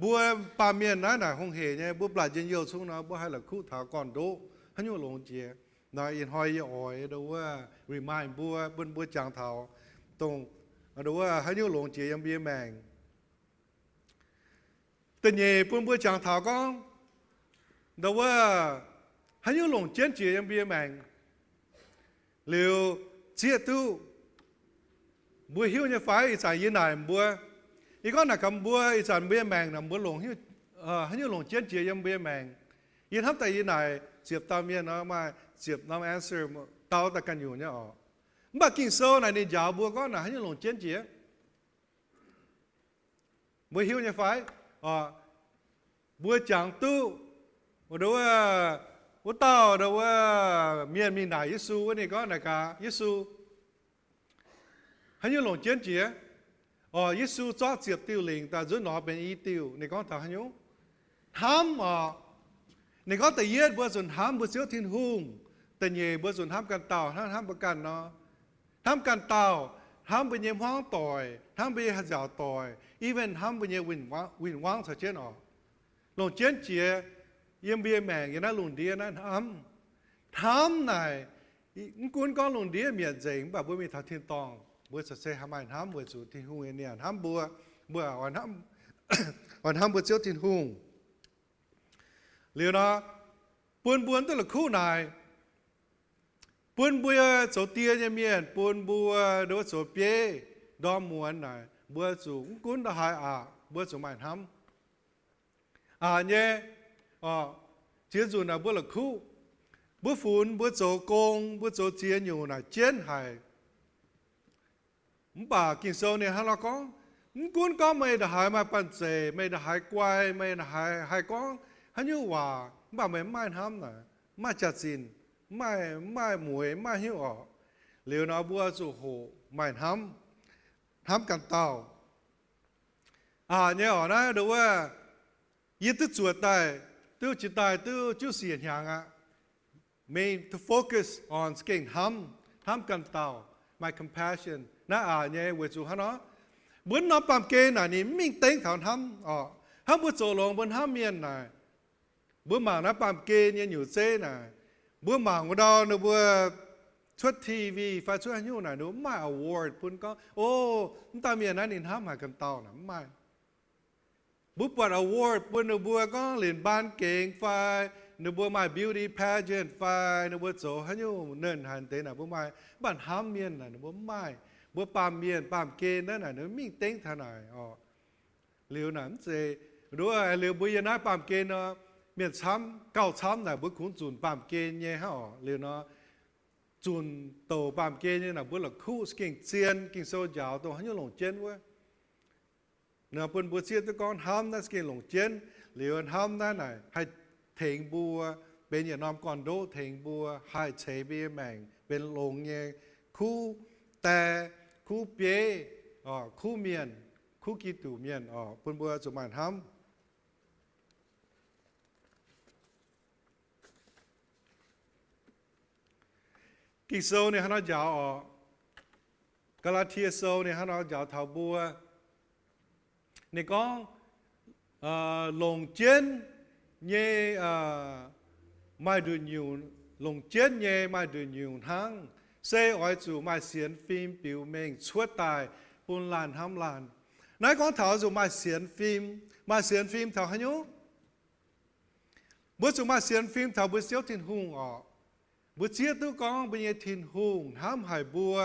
บัวปาเมียนนะน่ะคงเห็นเนี่ยบัวปลาเจนเยี่ยวชุ่งนะบัวให้ละคู่ฐานก่อนโดฮันยูลงเจียนายอินหอยอ่อยดูว่ารีมายบัวบนบัวจางเทาตรงดูว่าฮันยูลงเจียยังเบี้ยแมงแต่เนี่ยบนบัวจางเทาก็ดูว่าฮันยูลงเจียนเจียยังเบี้ยแมง liu chia tu bùa hiu như phải ít sai yên này bùaอีก็นักคำบัวอีสานเบี้ยแมงนะบัวหลงให้ยูหลงเจียนเจียยังเบี้ยแมงยินทับแต่ยินไหนเสียบตามเมียนะมาเสียบน้ำ answer เตาตะกันอยู่เนี่ยอ๋อมากินโซ่ไหนนี่ยาวบัวก็นะให้ยูหลงเจียนเจียบัวหิวยังไฟอ๋อบัวจังตู้ดูว่าบัวเตาดูว่าเมียมีไหนยิสูวันนี้ก็นะกายิสูให้ยูหลงเจียนเจียยิสูจอดเสียบติวลิงแต่จุดหนอเป็นอีติวในก้อนทางยุทำในก้อนแต่เย็ดบัวส่วนทำบัวเสียวทิ้งหุ่งแต่เย่บัวส่วนทำกันเต่าทำประกันเนาะทำกันเต่าทำเป็นเยี่ยมห้องต่อยทำเป็นหัดยาวต่อยอีเวนทำเป็นเยี่ยวินว่างสักเช่นอ๋อลงเจียนเจียเยี่ยมเบี้ยแมงอย่างนั้นลงเดียนั้นทำไหนกุนก้อนลงเดียเมียเจ๋งแบบบัวมีทัดทิ้งตองบัวจะเสียหายทำบัวสูทิ้งหุ่งเนี่ยทำบัววันทำวันทำบัวเสียวทิ้งหุ่งเรียนนะปนตัวละคู่นายปนบัวโสเตียเนี่ยเมียนปนบัวโดยโสเปียดอมมวนนายบัวสูงกุนตะหายบัวสูงไม่ทำเนี่ยเจียนสูน่ะบัวละคู่บัวฝุ่นบัวโสกงบัวโสเจียนอยู่น่ะเจียนหายป่ากินโซเนี่ยฮะเราก็กุนก็ไม่ได้หายมาปั่นเสไม่ได้หายควายไม่ได้หายก้องฮันยูว่าบ่าไม่ทำน่ะไม่จัดสินไม่หมวยไม่หิวออกเหลียวนะบัวสุโหไม่ทำกันเต่าเนี่ยอ๋อนะดูว่ายึดตัวจวดได้ตัวจิตได้ตัวจุดเสียงอย่างmain to focus on เก่งทำกันเต่า my compassion นะเนี่ยเวจูฮะเนาะบนน้ำปั๊มเกนน่ะนี่มิ่งเต็งเขาทำบัวโจลงบนทำเมียนน่ะบัวหมางน้ำปั๊มเกนเนี่ยอยู่เจ้น่ะบัวหมางเราเนี่ยบัวชุดทีวีฟ้าช่วยอยู่น่ะหนูไม่ award ปุ่นก็โอ้ตาเมียนั้นนี่ทำหากันเต่าน่ะไม่บัวปวด award ปุ่นหนูบัวก็เล่นบ้านเก่งไฟหนูบัวมา beauty pageant ไฟหนูบัวโจฮันอยู่เนินหันเตน่ะบัวไม่บ้านทำเมียนน่ะหนูบัวไม่บัวปามเมียนปามเกนนั่นน่ะหนูมิ่งเต็งท่านายอ๋อเลี้ยวนั่นเจรู้ว่าเลี้ยวบัวยานาปามเกนเนาะเมียนช้ำเก้าช้ำน่ะบัวขุนจุนปามเกนเนี่ยฮะอ๋อเลี้ยวเนาะจุนโตปามเกนเนี่ยน่ะบัวหลักคู่สกิ่งเจียนกิ่งโซยาวตัวฮันยูหลงเจนเว้ยเนาะปุ่นบัวเชียตะกอนห้ามนั่นสกิ่งหลงเจนเลี้ยวห้ามนั่นน่ะให้เถงบัวเป็นอย่างน้อมก่อนโดเถงบัวให้เฉยเบี้ยแมงเป็นหลงเนี่ยคู่แต่คู่เปียคู่เมียนคู่กีตูเมียนปุ่นบัวสมัยทำกิโซเนี่ยฮะเราจะเอากาลาเทียโซเนี่ยฮะเราจะเอาเท้าบัวในกองลงเจนเนี่ยไม่ดูนิวลงเจนเนี่ยไม่ดูนิวทั้งเซ่อ้อยจูมาเสียนฟิล์มปิวเมงชวดตายปุ่นลานทำลานนายกองเท้าจูมาเสียนฟิล์มเท้าฮันยูบัวจูมาเสียนฟิล์มเท้าบัวเสียวทินหุงบัวเชียตุกองบัวเนี่ยทินหุงทำหายบัว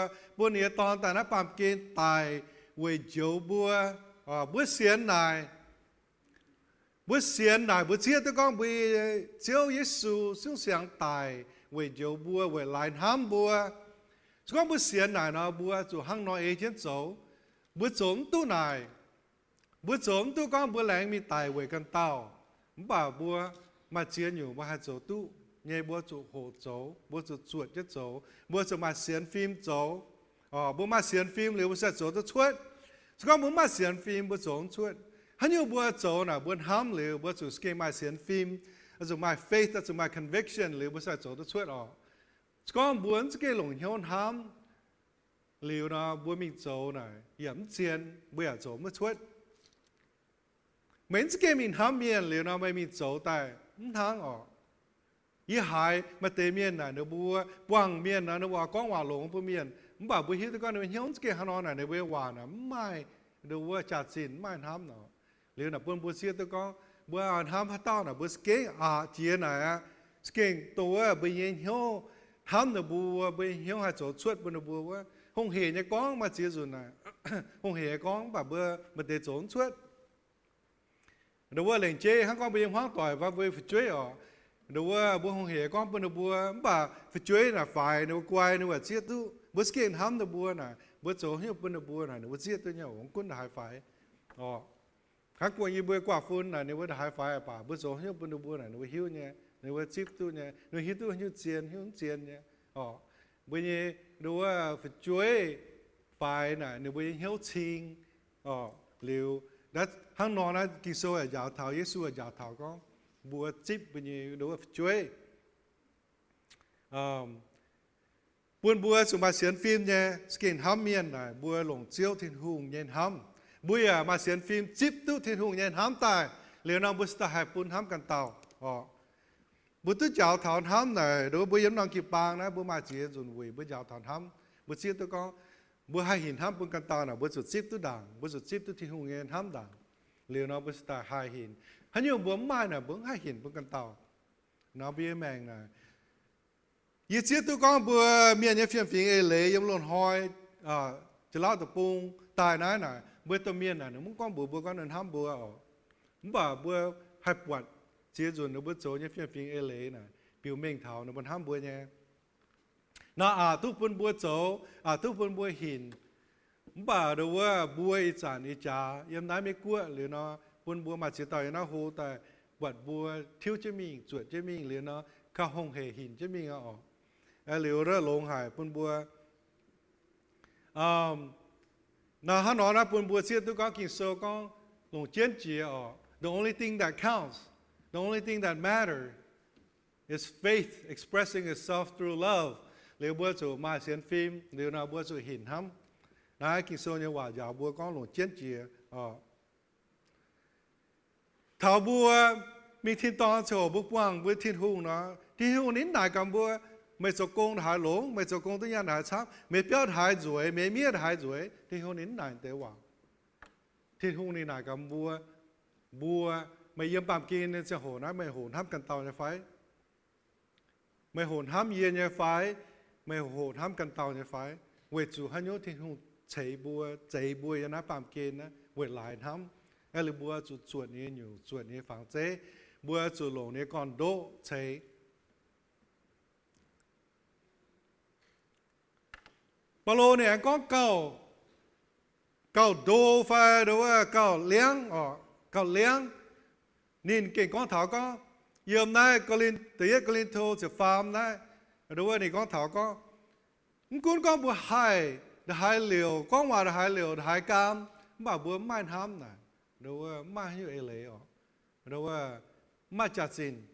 เนี่ยตอนแต่นั้นปามเกณฑ์ตายเวจบัวเสียนนายบัวเชียตุกองบัวเจ้าเยซูซึ่งเสียงตายเวจบัวเวลายทำบัวก็บัวเสียนนายเนาะบัวจู่ห้างน้อยเอเจนโจบัวโจมตู้นายบัวโจมตู้กองบัวแหลงมีตายเวกันเต้าบ่าบัวมาเชียนอยู่มาหาโจตู้เนี่ยบัวจู่โหโจบัวจู่จวดจะโจบัวจะมาเสียนฟิล์มโจบัวมาเสียนฟิล์มหรือบัวจะโจจะช่วยก็บัวมาเสียนฟิล์มบัวโจช่วยฮันยูบัวโจน่ะบัวห้ามหรือบัวจู่สเกมาเสียนฟิล์มจะมา faith จะมา conviction หรือบัวจะโจจะช่วยก็บัวสเกหลงเฮียวห้ามหรือนะบัวมีโจน่ะย่ำเจียนบัวโจมาช่วยเหมือนสเกมีห้ามเมียนหรือนะไม่มีโจแต่ทางยี่หายมาเตเมียนน่ะเนื้อบัวว่างเมียนน่ะเนื้อว่าก้องว่าหลงผู้เมียนมันบ่าบัวฮิตก็เนื้อเฮี้ยนสเกฮานอนน่ะเนื้อเววาน่ะไม่เนื้อว่าจัดสินไม่ทำเนาะหรือน่ะปุ่นบัวเสียตัวก็บัวทำพัดต้าน่ะบัวสเกเจียน่ะสเกตัวบัวเฮี้ยนเฮี้ยท ham được bùa bây hiếu hai chỗ chuột bên được bùa quá không hề nhá con mà chỉ rồi này không hề con bà bữa mà để trốn chuột đâu qua lệnh chế hắn con bây hoang tỏi và với phải chơi ở đâu qua bữa không hề con bên được bùa bà phải chơi là phải đâu quay đâu mà chia tu bữa kia ham được bùa này bữa chỗ hiếu bên được bùa này đâu chia tu nhau cũng quân đại phải các quan như bữa qua phun này nếu bữa đại phải bà bữa chỗ hiếu bên được bùa này đâu hiếu nhé nếu mà chip tu nhé nếu hiếu tu hiếu chiên nhé bây giờ đâu phải chuối phải nè nếu bây giờ hiếu chiên liệu đó hắn nói là kỳ số ở giáo thảo Giêsu ở giáo thảo con bùa chip bây giờ đâu phải chuối buôn bùa chúng ta xem phim nhé skin ham miên này bùa lồng chiếu thiên hùng nhện ham bùa mà xem phim chip tu thiên hùng nhện ham tài liệu nào bùa sẽ hại buôn hamกันtàu bữa tôi giáo thảo ham này đối với những năng kịp bang này bữa mà chỉ dùng vì bữa giáo thảo ham bữa chia tôi có bữa hai hình ham bữa căn tàu nào bữa sụt ship tôi đảng bữa sụt ship tôi thiên hùng nghe ham đảng liệu nó bữa sẽ hai hình hay nhiều bữa mai này bữa hai hình bữa căn tàu nó bia mèn nàyยี่chia tôi có bữa miền nhật phiên phiên ấy lấy yếm lon hoi chỉ lao tập bung tài này này bữa tôi miền này nó muốn con bữa con nên ham bữa muốn bảo bữa hai quạt chia dồn nó bớt số như phiên phiên ê lê này biểu mình thảo nó vẫn ham bữa nha nó tu bún bữa số tu bún bữa hình bà đâu bữa ít sản ít trả yếm nói mấy cua liền nó bún bữa mà chỉ tỏi nó hồ tại vật bữa thiếu chế mình chuột chế mình liền nó cao hồng hề hình chế mình liệu rất lông hải bún bữa nó hắn nói là bún bữa chia tôi có kinh số con lồng chiến chỉ the only thing that counts. The only thing that matters is faith expressing itself through love. Liệu bữa chỗ mà xem phim, liệu nào bữa chỗ hình hâm. Nói kinh số như hòa giáo bữa con lồng chiến chìa. Thảo bữa mình thiên tông chỗ bữa quang bữa thiên hùng nó. Thiên hùng nín đại cầm bữa mấy chỗ công hải lông, mấy chỗ công tự nhiên hải sắc, mấy béo hải ruồi, mấy miết hải ruồi. Thiên hùng nín đại tế hòa. Thiên hùng nín đại cầm bữa mày yếm bám kín nên sẽ hồn á mày hồn hám cần tàu như phái mày hồn hám yên như phái mày hồn hám cần tàu như phái về chủ hắn nhớ thì hùng chạy bùa như nó bám kín á về lại hám ấy là bùa chủ chuột như nhiều chuột như phẳng chế bùa chủ lồng như còn đỗ chạy bao lâu này có cầu đô phải đâu cầu liếng nhìn cái con thảo có yếm này có lên tía có lên thô sẽ farm này đối này con thảo có cũng có bữa hai liều con mà hai liều hai cam mà bữa mai ham này đối mai như ấy lấy đối mai chặt xin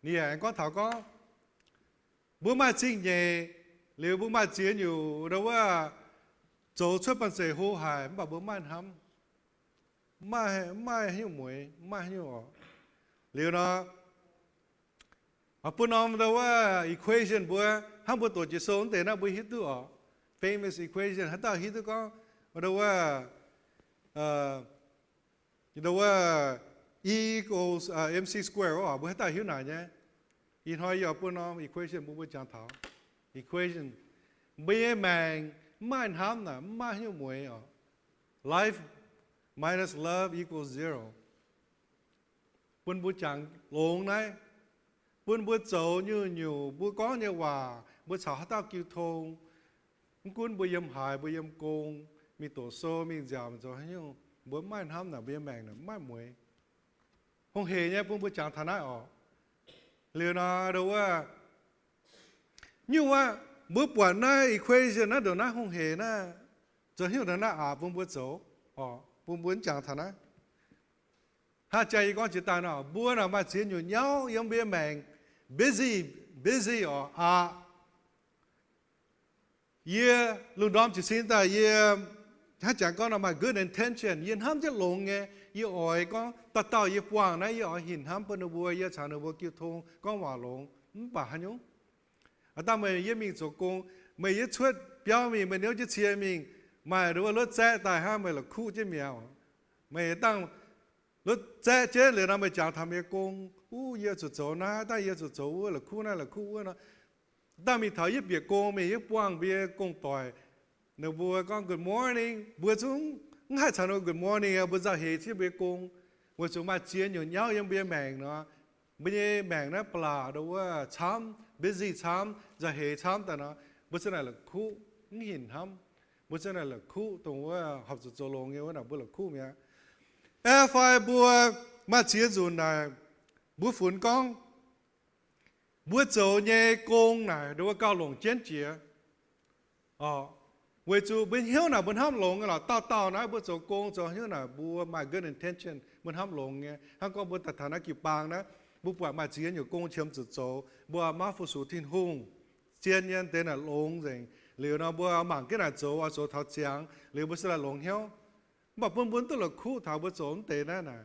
nè con thảo có bữa mai xin nhẹ liều bữa mai chiến nhiều đối chỗ xuất bản sẽ hô hài mà bữa mai ham mai hiểu muối mai hiểu liệu nó bữa năm đâu equation bữa ham bữa tổ chức số thế nào bữa hít tu famous equation hắn ta hít tu có đâu E equals mc square bữa hắn ta hiểu nào nhé in hỏi giờ bữa năm equation bữa chẳng thảo equation bây mang mai ham nè mai hiểu muối life minus love equals zero. Buôn bữa chẳng lộn này, buôn bữa dấu như nhiều, bữa có như hòa, bữa xảo hát tao kêu thông, buôn bữa yếm hại, bữa yếm công, mi tổ số, mi giảm cho hay không, bữa mai ham nào bữa mèn nào mai muối, không hề nhé, buôn bữa chẳng thà nãy liệu nào đâu như bữa quản này equation nó đâu nó không hề na, cho hiểu là nó buôn bữa dấu, buôn chẳng thà nãy. Ha chạy con chỉ ta nào bữa nào mà chiến nhiều nhau yếm bia mèn busy lúc đó chỉ xin ta ha chẳng con nào mà good intention yên ham chắc lộn nghe ỏi con ta tao quang này ỏi hình ham bên bữa chẳng bữa kêu thông con hòa lộn bà hắn nhung ta mày mình做工mày出表明mày nếu chỉ chia mình mà如果lúc chạy tại ha mày là khu chứ mèo mày đang lúc chạy chế liền làm mày chẳng tham gia công giờ chủ chỗ na ta giờ chủ chỗ là khu nó ta mi thở yếp bia công mi yếp quang bia công tỏi nếu bữa con good morning bữa chúng ngay thằng nó good morning bữa giờ hết chứ bia công bữa chúng mà chiến nhiều nhau yang bia mèn nó bây mèn nó pla đâuว่าช้ำ busy ช้ำgiờ hếtช้ำแต่nó bữa giờ này là khu nhìn hâm bữa giờ này là khu tรงว่าhọc sự做龙嘅ว่าbữa là khu mía phải bữa mà chiến dù này bữa phun con bữa chỗ nhẹ công này đâu cao lồng chiến chia với chú bên hiếu nào bên ham lồng là tao nói bữa chỗ công chỗ hiếu nào bữa my good intention bên ham lồng nghe hắn có bữaตัดฐานะกี่ปางนะbữa quả mà chiến nhiều công chiếm chủ chỗ bữa mà phụ số thiên hùng chiến nhân tên là lồng rồi liệu nó bữa mảng cái nào chỗ ở chỗ tháo trắng liệu bữa sẽ là lồng hiếu mà bốn tức là khu tháo bữa chỗ tên này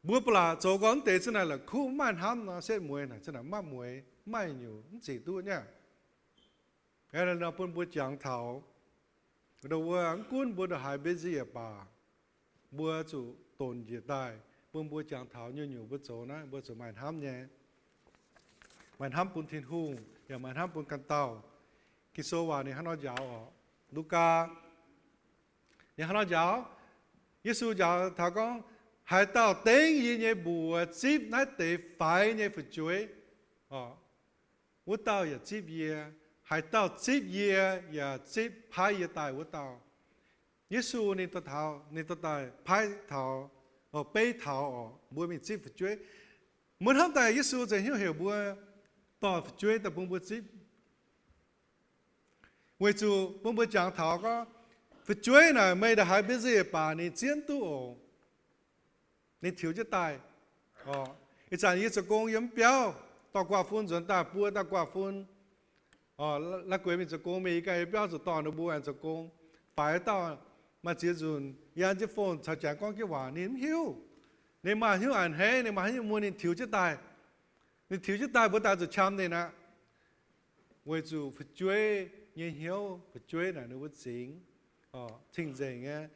bữa là chỗ con tế thế này là khu man ham nó sẽ muối này thế là mát muối mai nhiều chỉ tu nhá cái này là bữa chẳng thảo đầu anh cuốn bữa là hai bên gì à bữa chủ tồn gì tai bữa chẳng thảo nhiều bữa chỗ này bữa chỗ man ham nhé man ham bún thiên hùng và man ham bún can tàu cái số vào này hắn nói giáo ở Luca nhà hắn nói giáo Giêsu giáo thảo con hai tao tiếng gì nhé bùa chip nãy để phải nhé phải chuối, tôi tao ya chip gì, hai tao chip gì ya chip phải gì tài tôi tao, Giêsu nên tao thảo nên tao tài phải thảo, bay thảo, bùa mình chip phải chuối, muốn học tài Giêsu thì hiểu bùa tao phải chuối tao bùa chip, với chú bùa chẳng thảo có phải chuối này mấy đứa hai bên gì bà nên chiến tu nên thiếu chất tài, cái chẳng như cho công yếm béo, tao qua phun chuẩn ta bua ta qua phun, là quên mình cho công mấy cái béo cho tao nó bua ăn cho công, phải tao mà chỉ dùng yên chỉ phun cho chẳng con cái quả nên hiểu, nên mà hiểu ăn hết nên mà hiểu muốn nên thiếu chất tài bữa ta cho chăm này nè, với chủ phải chơi như hiểu phải chơi là nó bất chính, chính gì nghe,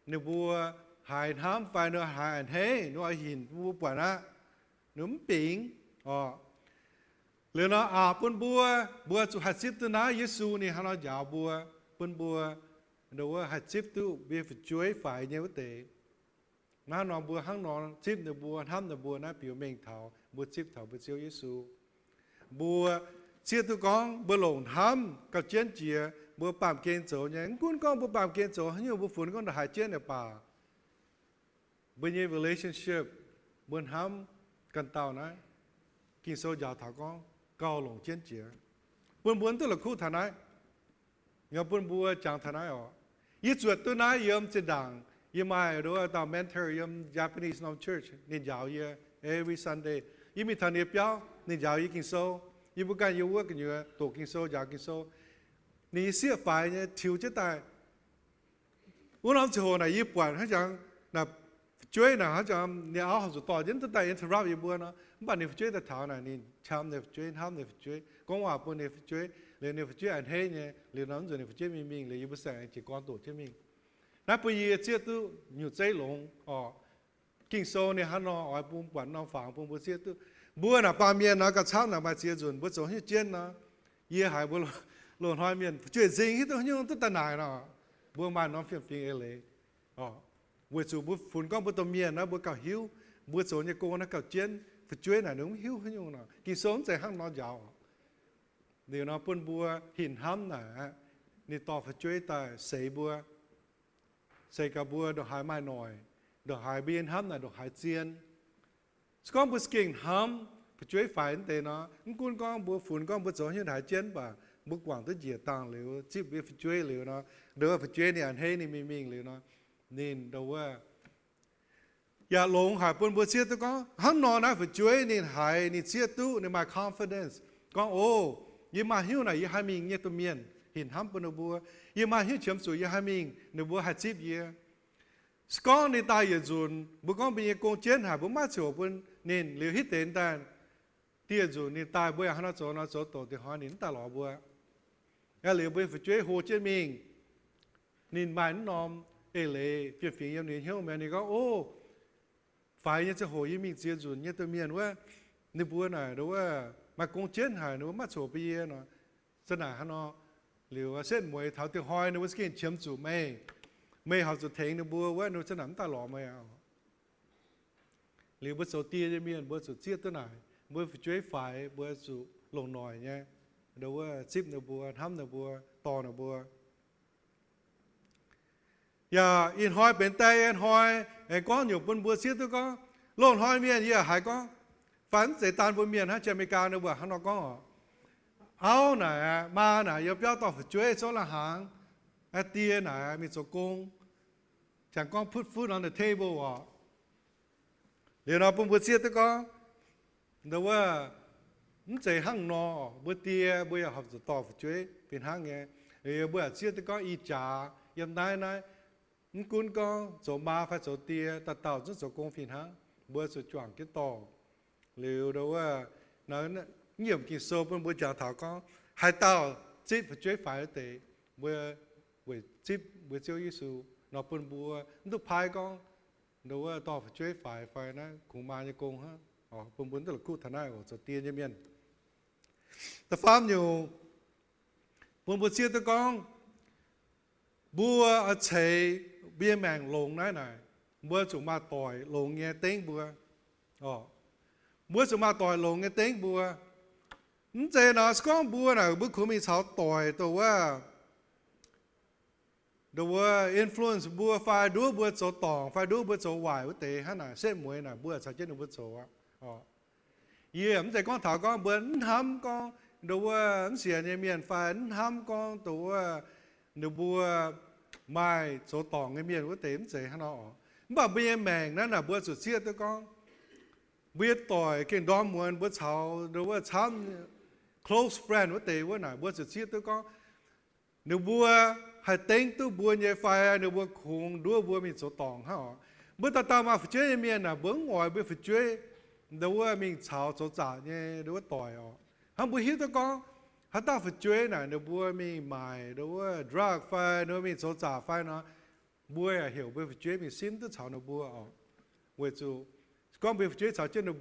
nếu bua hai tháng phải nó hai thế nó hình bùa quả na núm biển liền nó bùa chủ hạt chip tu na Giêsu này hắn nó giáo bùa đâu hạt chip tu bị phải chuối phải như thế nó bùa hắn nó chip được bùa ham được bùa na biểu mình thảo bùa chip thảo bùa chiếu Giêsu bùa chia tu con bùa lồng hamกับchiến chia bùa bám kiên chỗ nhé cuốn con bùa bám kiên chỗ nhiều bùa phun con đã hại chiến ở bà bây giờ relationship bên ham cần tao nói kinh số giáo thảo con cao lồng chiến chia bên tức là khu thằng này nhà bên bùa chẳng thằng này ít chuột tôi nói yếm trên đảng yếm ai đó tao mentor yếm Japanese non church nên giáo ye every Sunday yếm mi thằng này béo nên giáo ye kinh số yếm bữa cái yêu cái nhiều tổ kinh số giáo kinh số nên xếp phải nhé thiếu chất tài uống lắm chỗ này yếm quản hay chẳng là chơi nào hả cho nhà áo học tỏi đến tới tay interrupt gì bữa nó bạn này chơi tại thảo này nên chăm này chơi ham này chơi con hòa bữa này chơi liền này chơi ăn hết nhé liền nắm rồi này chơi mình liền bữa sáng chỉ con tổ chơi mình nãy bây giờ chơi tu nhiều chơi lồng kinh số này hắn nó ở bún quán nó phẳng bún chơi tu bữa nào ba miền nó cả sáng nào mà chơi rồi bữa tối như chơi nó ye hai bữa lồng hai miền chơi gì hết tôi nhưng tôi ta nải nó bữa mai nó phiền phiền ấy bữa chú bữa phun con bữa tôm miên nó bữa cào hiu bữa số như cô nó cào chiến phải chơi là đúng hiu hay nhung nào kỳ sống sẽ hăng nó giàu điều nó bữa bữa hình hâm nè ni to phải chơi ta xây bữa xây cả bữa đồ hai mai nồi đồ hai biên hâm là đồ hai chiên con bữa skin hâm phải chơi phải thế nó con bữa phun con bữa số như hai chiến bà bữa quảng tới dìa tàng liệu chip bữa phải chơi liệu nó đỡ phải chơi này ăn hay này mình liệu nó nên đâuอย่าหลงหายปนบัวเสียตัวก็ฮันนอนนะฝืนช่วยนี่หายนี่เสียตู้ใน my confidence ก็โอ้ยี่มาหิ้วไหนยี่หามิงเนี่ยตัวเมียนเห็นห้ำปนบัวยี่มาหิ้วเฉียมสวยยี่หามิงในบัวหาจีบเยี่ยสกอในตายอย่าจุนบุกก็เป็นกงเจนหายบุมาเฉียวปนนี่เหลียวฮิตเต็นแต่เตี้ยจุนนี่ตายบัวหันโจนโจโตที่หานี่ตลอดบัวแล้วเหลียวบัวฝืนช่วยโหเจมิงนี่หมายนอมเปลี่ยนฝียังนี่เหี้ยวแม่นี่ก็โอ้ฝ่ายยังจะโหยมีเจียจุนเนี่ยตัวเมียนว่าในบัวไหนหรือว่า my mà cũng chiến hải nó mà chỗ bia nó dân nào nó liều xét mùi thảo tiêu hoi nó vẫn cái chiếm chủ mày học chủ thấy nó bùa quá nó sẽ nắm ta lọ mày à liều bữa số tia miền bữa số chia tới này bữa chuối phải bữa số lồng nồi nha đâu có chip nó bùa thắm nó bùa to nó bùa giờ in hoi bên tay in hoi có nhiều bên bùa xiết tôi có lồng hoi miền gì hay có phán giải tan bùa miền ha chơi mấy cao nó bùa hắn nó có áo này ma này yêu béo to phải chuối số là hàng tia này mình số công chẳng có put food on the table à liệu nào bên bùa xiết tôi có đâu có chạy hàng nọ bữa tia bữa học từ to phải chơi bên hàng nghe bữa chia tới có y trà yếm này cún có chỗ ma phải chỗ tia ta tạo rất chỗ công phiền hàng bữa chỗ chọn cái to liệu đâu nó nhiều kỳ số bên bữa trả thảo có hai tàu chip phải chơi phải để bữa chip bữa chơi Giêsu nó bên bữa nó phai con đâu to phải chơi phải nó cũng mà như công ha bên bữa tức là cụ thằng này ở chỗ tia như miền ta phàm nhiều buồn buồn chia tôi con bùa ở chế bia màng lồng này bùa chúng ma tỏi lồng nghe tiếng bùa bùa chúng ma tỏi lồng nghe tiếng bùa chế nó con bùa này bùa cũng mình cháu tỏi tôi influence bùa phải đua bùa chỗ tỏng phải đua bùa chỗ hoài với tế hắn này xếp muối này bùa sao chết được bùa chỗ chế con thảo con bùa hâm con đâu xỉa nhà miền phải hâm con tụ nếu bùa mai chỗ tỏng cái miền của tém chế hắn nó mà bây mèn đó là bùa sụt xia tôi con biết tỏi cái đó muốn bùa cháu đâu cháu close friend của tém của này bùa sụt xia tôi con nếu bùa hay tính tu bùa như phải nếu bùa khung đua bùa mình chỗ tỏng ha bùa ta mà phải chơi miền là bữa ngoài bùa phải chơi đâu mình cháu chỗ trả như đâu tỏi hắn bùa hiểu tôi con hắn ta phải chơi này nếu bùa mình mài đâu drug phải nếu mình số trả phải nó bùa hiểu bùa phải chơi mình xin tôi cháu nó bùa vậy chú con bùa phải chơi cháu chơi nó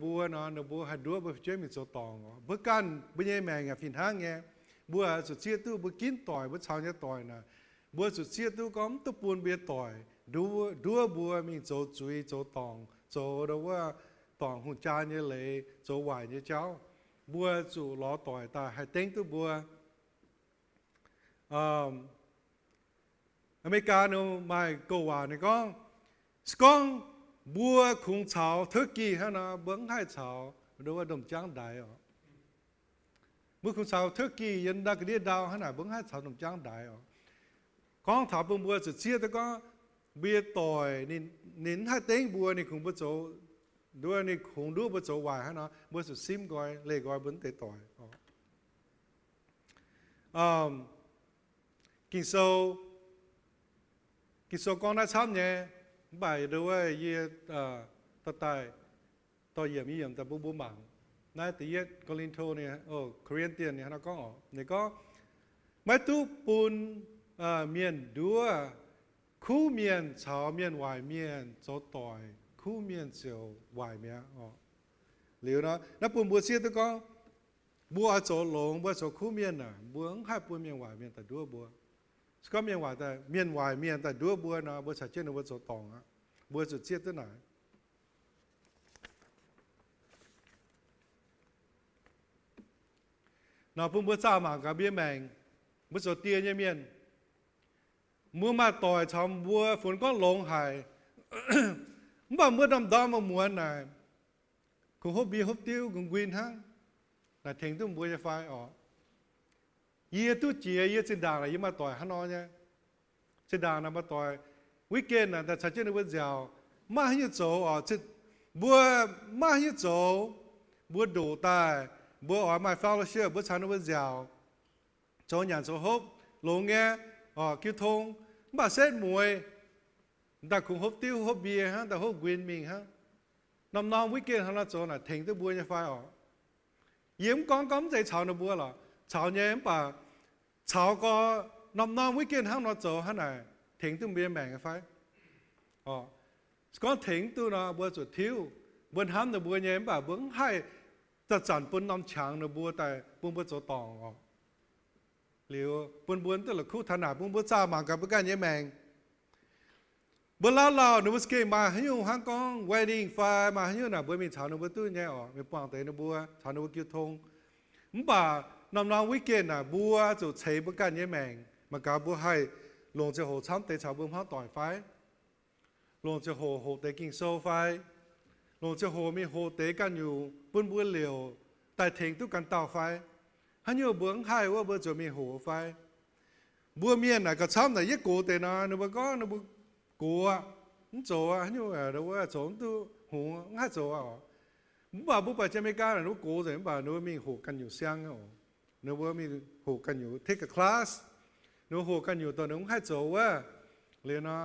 bùa hay đua bùa phải chơi mình số tòng bữa can bữa nhẹ mẹ nghe phiền hàng nghe bùa số chia tu bùa kín tỏi bùa cháu nhé tỏi nè bùa số chia tu có tu buồn bia tỏi đua bùa mình số chui số tòng số đâu tòng hùng cha như lệ số hoài như cháu bùa chủ lọ tỏi ta hay tính tu bùa America nó mai câu hòa này con bùa khung chảo Turkey hay là bướng hai chảo đâu đồng trang đại bùa khung chảo Turkey yên đã cái địa đào hay là bướng hai chảo đồng trang đại con thảo bùa bùa chỉ chia tới có bia tỏi nín hai tính bùa này không bùa chỗ đua này khung đua bữa chỗ hoài hay nó bữa chỗ sim gọi lệ gọi bún tê tỏi kinh sâu con đã chăm nhé bài đâu ấy tao tài tao yểm tao bố mảng nãy tí ấy Corinto này Korean tiền này nó có này có mấy tu bún miền đua khu miền cháo miền hoài miền chỗ tỏi khu miền chiều hoài miền liệu nó buồn bùa xia tôi có bùa chỗ lồng bùa chỗ khu miền à bùa hai bùa miền hoài miền tại đua bùa có miền hoài tại miền hoài miền tại đua bùa nó bùa chả chết nó bùa chỗ tòng á bùa chỗ chia tới này nó buồn bùa sao mà cả miền mèn bùa chỗ tia như miền mua mà tỏi chồng bùa phun có lồng hải mà mưa đầm đo mà muốn này cũng hốp bia hốp tiêu cũng quên hăng là thành tôi mua cho phải ye tu chia ye trên đàng là ye mà tỏi hắn nói nha trên đàng là mà tỏi weekend là ta chơi nó vẫn giàu mà như chỗ trên bữa mà như chỗ bữa đủ tài bữa ở my fellowship bữa sáng nó vẫn giàu chỗ nhà chỗ hốp lỗ nghe kêu thông mà xét mùi ta cũng hốp tiêu hốp bia ha ta hốp quên mình ha năm weekend hắn là chỗ là thành tôi bùa như phải yếm con cấm dây chảo nó bùa là chảo nhé bà chảo có năm weekend hắn nó chỗ hắn này thành tôi bia mèn phải con thành tôi nó bùa chỗ thiếu bữa hắn nó bùa nhé bà bữa hai แต่จันปุ่นน้ำช้างนะบัวแต่ปุ่นบัวโจตองอ๋อหรือปุ่นบัวตัวละคู่ถนัดปุ่นบัวจ้ามากับปุ่นกันยังแมงบัวเราหนูบัวสเกมาให้อยู่ฮ่องกง wedding ไฟมาให้อยู่น่ะบัวมีชาวหนูบัวตู้เนี่ยอ๋อมีปางเตยหนูบัวชาวหนูบัวกิ้วทงบ่านำวิกเกนน่ะบัวจะใช้ปุ่นกันยังแมงมากับบัวให้ลงจะโหช้ำเตะชาวบัวห้าต่อยไฟลงจะโหเตะกิ่งโซไฟลงจะโหมีโหเตะกันอยู่ปุ่นบัวเหลียวแต่เถงตุกันเต่าไฟฮันอยู่เบื้องไห้ว่าบัวจะมีโหไฟบัวเมียนน่ะก็ช้ำแต่ยิ่งโกเตนะหนูบัวก็หนูบัวโกอ่ะนี่โจอ่ะฮันอยู่หนูว่าโจมตัวหัวง่ายโจอ่ะบ่าบัวไปจะไม่กล้าหนูโกแต่บ่าหนูมีโหกันอยู่เสียงอ่ะหนูบัวมีโหกันอยู่ take a class หนูโหกันอยู่ตอนหนูง่ายโจว่าเรียนนะ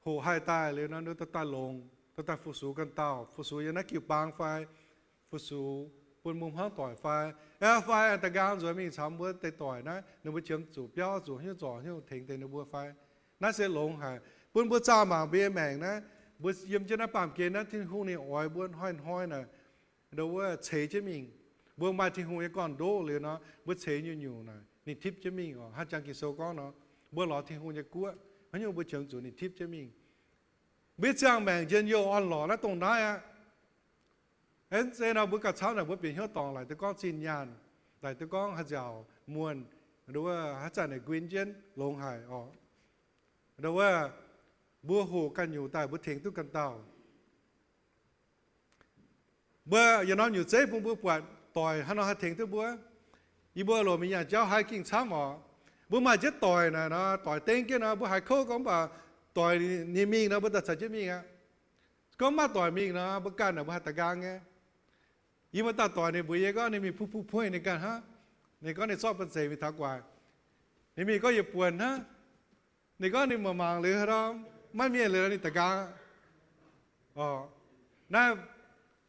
โหให้ตายเรียนนะหนูต้องตายลงต้องฟูสูกันเต่าฟูสูยังนักกิ่วปางไฟฟูสูปุ่นมุมห้างต่อยไฟไฟแต่การส่วนมีชาวบัวเตะต่อยนะหนูบัวเชื่อมจู่เปี้ยวจู่หิ้วจ่อหิ้วเถงเตะหนูบัวไฟน่าเสียหลงหายปุ่นบัวจ้ามาเบี้ยแมงนะบัวเยี่ยมเจ้าหน้าป่ามเกณฑ์นะที่หูนี่อ้อยบัวห้อยนะเดี๋ยวว่าเฉยจะมิงบัวมาที่หูยังก่อนโดเลยเนาะบัวเฉยอยู่นะนี่ทิพย์จะมิงอ๋อฮัจจังกิโซก้อนเนาะบัวหล่อที่หูยังกั้วมันยังบัวเชื่อมจู่นี่ทิพย์จะมิงเบี้ยจ้างแมงเย็นโยอ่อนหล่อนะตรงนั้นอ่ะเอ็นเซนาบุกกะเช้าน่ะบุเปลี่ยนหัวตองหลายตัวก้อนจินยานหลายตัวก้อนหาเจ้ามวนหรือว่าหาจานในกวินเจนลงหายอ๋อหรือว่าบัวโหกันอยู่แต่บัวเถงตุกันเต่าบัวอย่านอนอยู่เจ๊ปุ่มบัวปวดต่อยฮันนอหาเถงตัวบัวอีบัวโลมีอย่างเจ้าหายกิ่งช้ำอ๋อบัวมาเจ็ดต่อยนะต่อยเต็งกันนะบัวหายโคก็บ่าต่อยนี่มีนะบัวตัดใจจะมีอ่ะก็มาต่อยมีนะบัวกันนะบัวหัตถกางไงยิ่งมาตัดต่อยในบุยก็ในมีผู้พูดในการฮะในก็ในซอบเป็นเสวิทากว่าในมีก็อย่าปวนฮะในก็ในมามางเลยเราไม่มีอะไรในตะกาอ๋อน่า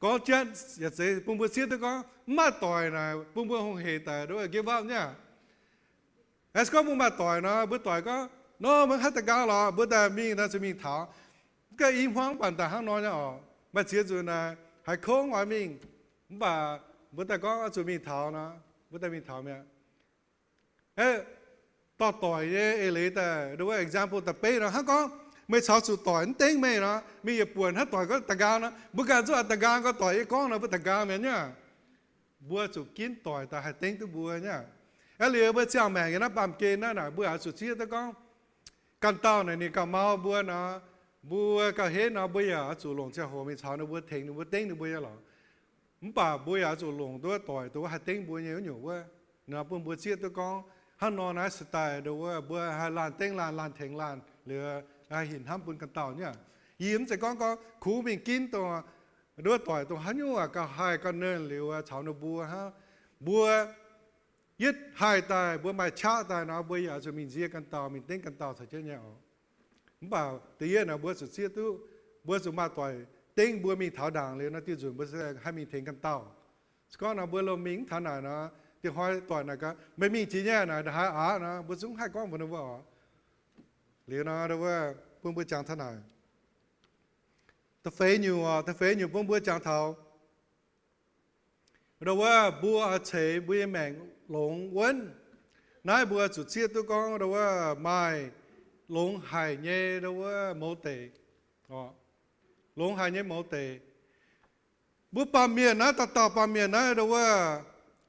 ก็เช่นอย่าเสียปุ่มเบอร์เสียตัวก็มาต่อยนะปุ่มเบอร์หงเหตุแต่ด้วยเกี่ยวกับเนี่ยเอสก็มุ่งมาต่อยนะเบอร์ต่อยก็โน้มันหัตถกาหรอเบอร์แต่มีนะจะมีเท้าก็อิงฟังปั่นแต่ห้างน้อยเนี่ยอ๋อมาเสียจุดนะให้โค้งไว้มิงบ่าบุตรก็จะมีเท้านะบุตรมีเท้าไหมต่อยเอเลยแต่ดูว่า example แต่เป๊ะนะฮะก็ไม่ชอบสุดต่อยเต้งไม่นะมีอย่าปวนฮะต่อยก็ตะการนะบุกการจะตะการก็ต่อยก้องนะบุตรการเหมือนเนี่ยบัวจุกินต่อยแต่ให้เต้งตัวบัวเนี่ยเหลือบัวเจ้าแม่กันนะปั๊มเกณฑ์นั่นน่ะบัวสุดเชี่ยตะก้องกันเต้าในนี่ก็เมาบัวนะบัวก็เห็นนะบัวอย่าจุลงเจ้าหัวมีเท้านะบัวเถงนะบัวเต้งนะบัวอย่าหรอมป่าบัวอยากจะลงตัวต่อยตัวหัดเต็งบัวเยอะอยู่ว่าเนาะปุ่มบัวเชียตัวกองฮันนอนนะสไตล์ดูว่าบัวหาลานเต็งลานเถงลานหรือหินห้ามปุ่นกันเต่าเนี่ยยิ้มจะกองก็ขู่มีกินตัวด้วยต่อยตัวฮันอยู่ก็หายก็เนินหรือว่าชาวนบัวฮะบัวยึดหายตายบัวไม่ชาตายนะบัวอยากจะมีเสียกันเต่ามีเต็งกันเต่าใส่เจ้าเนี่ยมป่าตีเยอะนะบัวสุดเสียตัวบัวสุดมาต่อยเต็งบัวมีเท้าด่างเลยนะที่ส่วนบัวให้มีเถงกันเต่าก็นะบัวเรามิงท่านไหนนะที่ห้อยต่อยนะก็ไม่มีจีเนี่ยนะหานะบัวสูงให้ก้อนบัวนึกว่าหรือนะดูว่าปุ่มบัวจางท่านไหนตะเฟยอยู่ปุ่มบัวจางเท้าเราว่าบัวเฉยบัวแมงหลงวนนายบัวจุดเสียตัวกองเราว่าไม่หลงหายเย่เราว่าโมเตอ๋อลงหายเนี่ยหมอเตบุปผาเมียนะต่อปาเมียนะเราว่า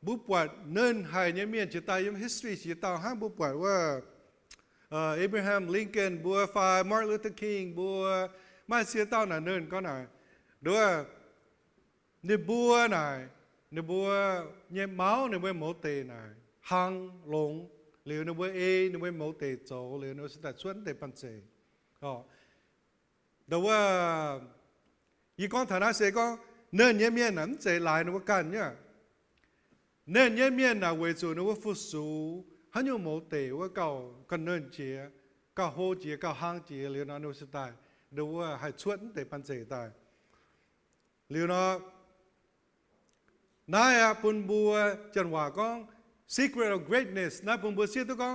บุปผาเนินหายเนี่ยเมียจิตตายัง history จิตตาห้ามบุปผาว่าAbraham Lincoln บัวไฟ Martin Luther King บัวมาเสียเต้าหน่ะเนินก็หน่อยด้วยในบัวหน่อยในบัวเนี่ยเมาในบัวหมอเตหน่อยหังหลงหรือในบัวในบัวหมอเตโจหรือในสตัดชวนเตปันเจก็แต่ว่าอีกองฐานะเสก็เนินเยี่ยมเยี่ยนั้นใจลายนวกันเนี่ยเนินเยี่ยมเยี่ยนะเวจูนวฟุสูฮันยูโมเตว่าเก่ากันเนินเจียก็โฮเจียก็ห้างเจียหรือนะนุสตายดูว่าให้ชวนเตปันเจตายหรือนะนายปุ่นบัวจันว่าก็ secret of greatness นายปุ่นบัวเสียตัวก็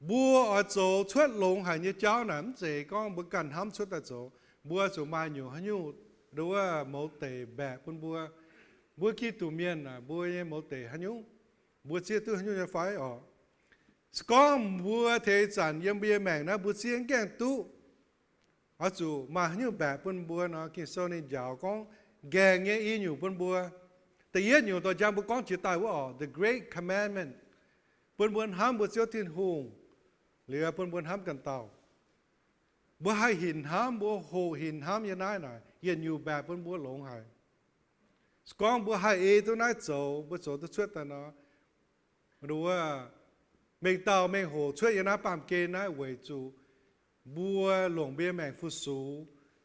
บัวอาโจชวดลงหายเจ้าหนามเจก็บุกกันห้ามชวดแต่โจบัวสุมาอยู่ฮันยูดูว่าโมเตแบกปุ่นบัว bữa khi tụ miền là bữa em một tệ hắn nhung bữa chia tu hắn nhung phải ở có bữa thế sản yếm bia mèn na bữa chia kẹn tu ở chỗ mà hắn nhung bẻ bữa bữa nó khi sau này giàu con gè nghe ý nhiều bữaแต่เยอะอยู่ตัวจำบุกองจิตตายว่า the great commandment เปิ้นบนห้ามบุเสียวทินหงหรือเปิ้นบนห้ามกันเต่าบ่ให้หินห้ามบ่โหหินห้ามยังไงหน่อยเย็นอยู่แบบเปิ้นบ่หลงหายสกองบ่ให้ตัวนั้นโจบ่โจตัวช่วยแต่เนาะรู้ว่าเมงเต่าเมงโหช่วยยังไงปามเกณฑ์นะเวจูบัวหลงเบี้ยแมงฟุสู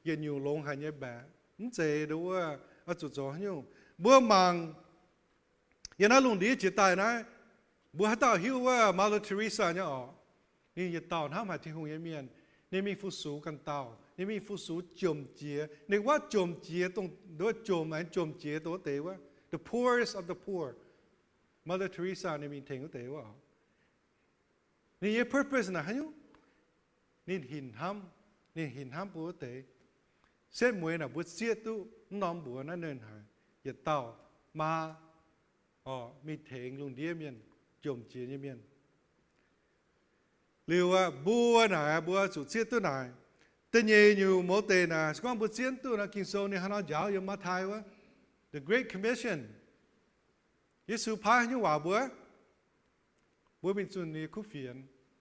เย็นอยู่หลงหายเนี่ยแบบนั่นเจดูว่าเอาจุดโจให้อยู่บัวมังยังน่าลงดีจิตตายนะบัวฮัตตาหิวว่ามาลาเทริซาเนี่ยอ๋อนี่อย่าเต่าน้ำหายที่หงเมียนนี่มีฟุสูกันเต่านี่มีฟุสูจมเจียนึกว่าจมเจียตรงด้วยจมไหนจมเจียตัวเต๋ว่า the poorest of the poor มาลาเทริซานี่มีเทงตัวเต๋ว่านี่ยัง purpose นะฮะยูนี่หินห้ำบัวเต๋เส้นมวยน่ะบัวเสียตู้น้องบัวนั่นเนินหายอย่าเต่ามาอ๋อมีเถงลุงเดียเมียนจมเจียเมียนหรือว่าบัวไหนบัวสุดเสียตัวไหนแต่เยี่ยอยู่โมเตนะสกองบัวเสียตัวนะกินโซนี่ฮะน้องยาวยังมาไทยวะ the Great Commission ยิสุพายยังว่าบัวเป็นจุดนี้คู่เฟียน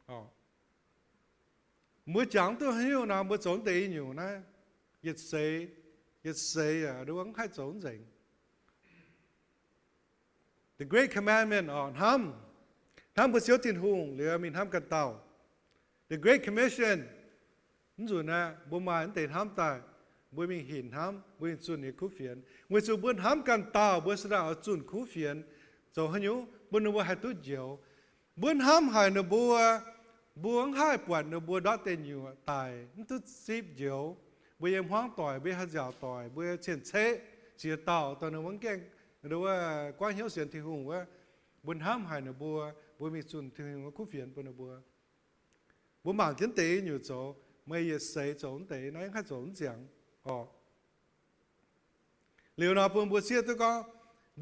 อ๋อเมื่อจังตัวให้อยู่นะเมื่อสนเตยอยู่นะยิดเสียดูว่าให้สนใจThe Great Commandment อ๋อทำเพื่อเสียวตินหงหรือมีทำกันเต่า The Great Commission นั่นส่วนนะบุมาอันเตะทำตายบุมีหินทำบุมีจุดนี้คู่เฟียนเมื่อส่วนบุญทำกันเต่าบุษดาเอาจุดคู่เฟียนจะให้ยูบุญนึกว่าให้ตุ้เจียวบุญทำให้นึกบัวให้ปวดนึกบัวดอเต็นอยู่ตายนั่นตุ้ซีบเจียวบัวยังห้องต่อยบัวหัดยาวต่อยบัวเช่นเชะเสียเต่าตอนนึกว่าแก่หรือว่าก้อนเหี้ยวเสียนที่หงว่าบนห้ามหายหนบัวมีจุนที่หงว่าคู่เฟียนบนบัวหมางเทียนเตยอยู่โจไม่ยใส่โจนเตยนั่นข้าโจนเสียงอ๋อเหลียวนาบัวเสียตัวก็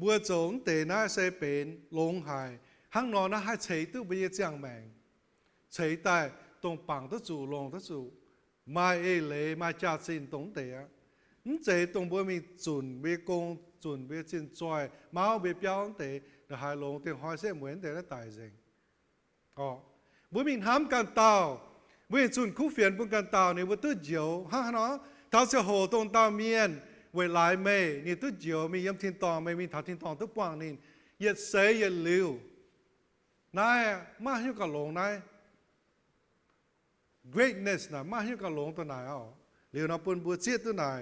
บัวโจนเตยน่าใส่เป็นลงหายห้างนอนน่าให้เฉยตู้ไปเจียงแมงเฉยตายตรงปังตัวจู่ลงตัวจู่มาเลยมาจ่าสินตรงเตยนั่นเจตรงบัวมีจุนมีกงจุนเบียจินจอยมาเอาเบียเปียวเตะเดี๋ยวหายลงเตียงหอยเส้นเหมือนเตะแล้วตายเองอ๋อบุญมีทำกันเต่าบุญจุนคู่เฟียนบุญกันเต่าในวัดตุ้เจียวฮะเนาะเท้าเสียโหตรงเต่าเมียนเวลายเมย์นี่ตุ้เจียวมียำทินตองไม่มีเท้าทินตองตุ้ปวางนี่ยัดเสยยัดลิ้วนายมาหิ้วกับหลงนาย greatness นะมาหิ้วกับหลงตัวนายอ๋อเลี้ยวนะปุ่นบัวเสียตัวนาย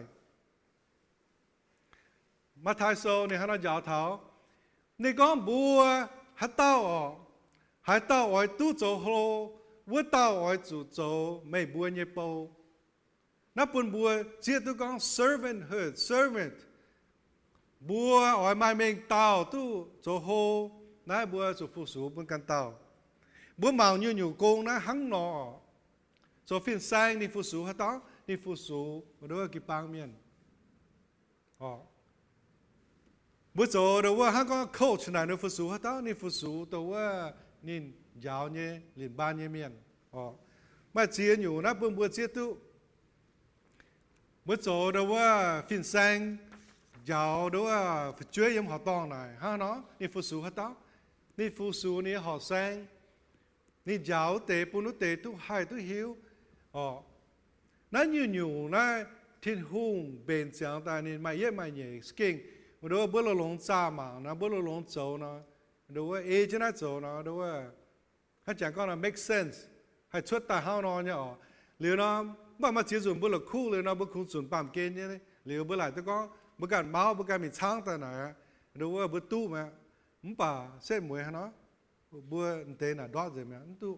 มาทายโซนี่ฮะน้ายาวเท้านี่ก็บัวฮัตเต้าอ๋อฮัตเต้าอ๋อยตู้โจโฮวัวเต้าอ๋อยจู่โจไม่บัวเยเปานับปุ่นบัวเสียตัวก็ servant บัวอ๋อยไม่เมงเต้าตู้โจโฮนายบัวสุฟุสูบนกันเต้าบัวเมาอยู่โกงนะหังนอโซฟินแซงนี่ฟุสูฮัตเต้านี่ฟุสูหรือว่ากี่ปังเมียนอ๋อบุษโจตัวว่าฮักก็โค้ชนายนุฟุสูฮัตตานี่ฟุสูตัวว่านี่ยาวเนี่ยหลินบ้านเนี่ยเมียนอ๋อมาเจียนอยู่นะปุ่มบัวเจียตุบุษโจตัวว่าฟินแซงยาวตัวว่าช่วยยมหอตองหน่อยฮะเนาะนี่ฟุสูฮัตตานี่ฟุสูนี่หอแซงนี่ยาวเตะปุ่นุเตะตุให้ตุหิวอ๋อนั่นอยู่นะทิ้งหุ่งเบนเสียงตานี่ไม่เยอะไม่ใหญ่สกิ้งดูว่าบัวลงจ้ามานะบัวลงโจนะดูว่าจะน่าโจนะดูว่าถ้าจังก็นะ make sense ให้ช่วยตาห้าวนอนเนี่ยอ๋อหรือนะว่ามาเสียส่วนบัวละคู่เลยนะบัวคู่ส่วนปั๊มเกณฑ์เนี่ยหรือบัวไหลแต่ก็บัวการเมาบัวการมีช้างแต่ไหนดูว่าบัวตู้มั้ยมันป่าเส้นมวยฮะเนาะบัวเตน่ะดอดเลยมั้ยตู้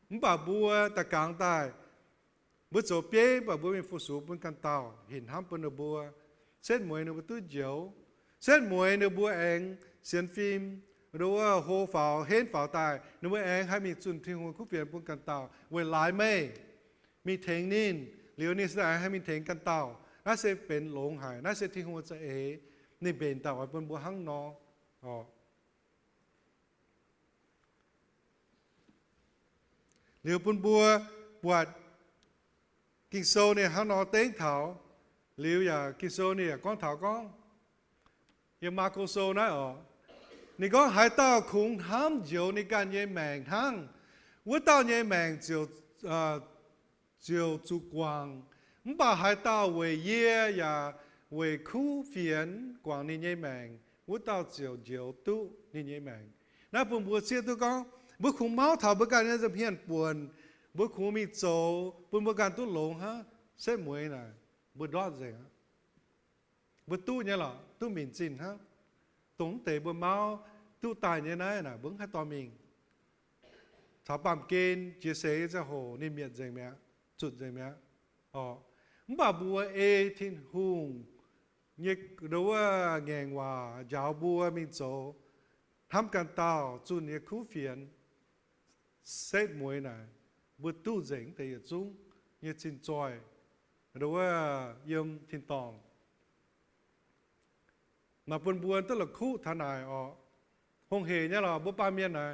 มันป่าบัวตะกางใต้บัวโจเปี้ยป่าบัวมีฟุสูบนกันเต่าหินห้ามปนบัวเส้นมวยในบัวตู้เจียวเส้นมวยในบัวเองเสียนฟิล์มหรือว่าโฮฝ่าเฮนฝ่าตายในบัวเองให้มีจุนทิ้งหัวคู่เปลี่ยนปุ่นกันเต่าเวลาไม่มีเทงนินเหลียวนี่แสดงให้มีเทงกันเต่าน่าจะเป็นหลงหายน่าจะทิ้งหัวจะ นี่เป็นแต่ว่าเป็นบัวหั่งนออ๋อหรือเป็นบัวปวดกินโซเนี่ยหั่งนอเต้งเถาหรืออย่ากินโซเนี่ยก้อนเถาก้อนอย่ามาโกโซนะอ๋อนี่ก็หายตาคงห้ามเจียวในการเย่แมงทั้งว่าตาเย่แมงเจียวเจียวจุกวางมันป่าหายตาเวยเย่อย่าเวยคู่เฟียนกวางนี่เย่แมงว่าตาเจียวเจียวตู้นี่เย่แมงน่าปุ่มบัวเสียตัวก็บุคคลเมาเถาบุการเนี่ยจะเพี้ยนป่วนบุคคลมีโจปุ่มบุการตู้หลงฮะเส้นมวยน่ะบุดรอดเลยฮะบุตู้เนี่ยหรอตู้หมิ่นจินฮะตรงเตะบุเมาตู้ตายเนี่ยนะน่ะบึ้งให้ตอมิงชาวปั๊มเกณฑ์เจเสจะโหนี่เมียนใจไหมจุดใจไหมอ๋อมบ่าบัวเอทินหุงยิ่งรู้ว่าแงงว่ายาวบัวมิโจทำกันต่อจุนเนี่ยคู่เฟียนเซตมวยน่ะบุตู้เจ๋งแต่ยังจุ้งยิ่งจินจอยรู้ว่ายืมทินตองมาปนบัวตั้งแต่คู่ทนายอ๋อหงเหเนี่ยหรอบุปผาเมียนน่ะ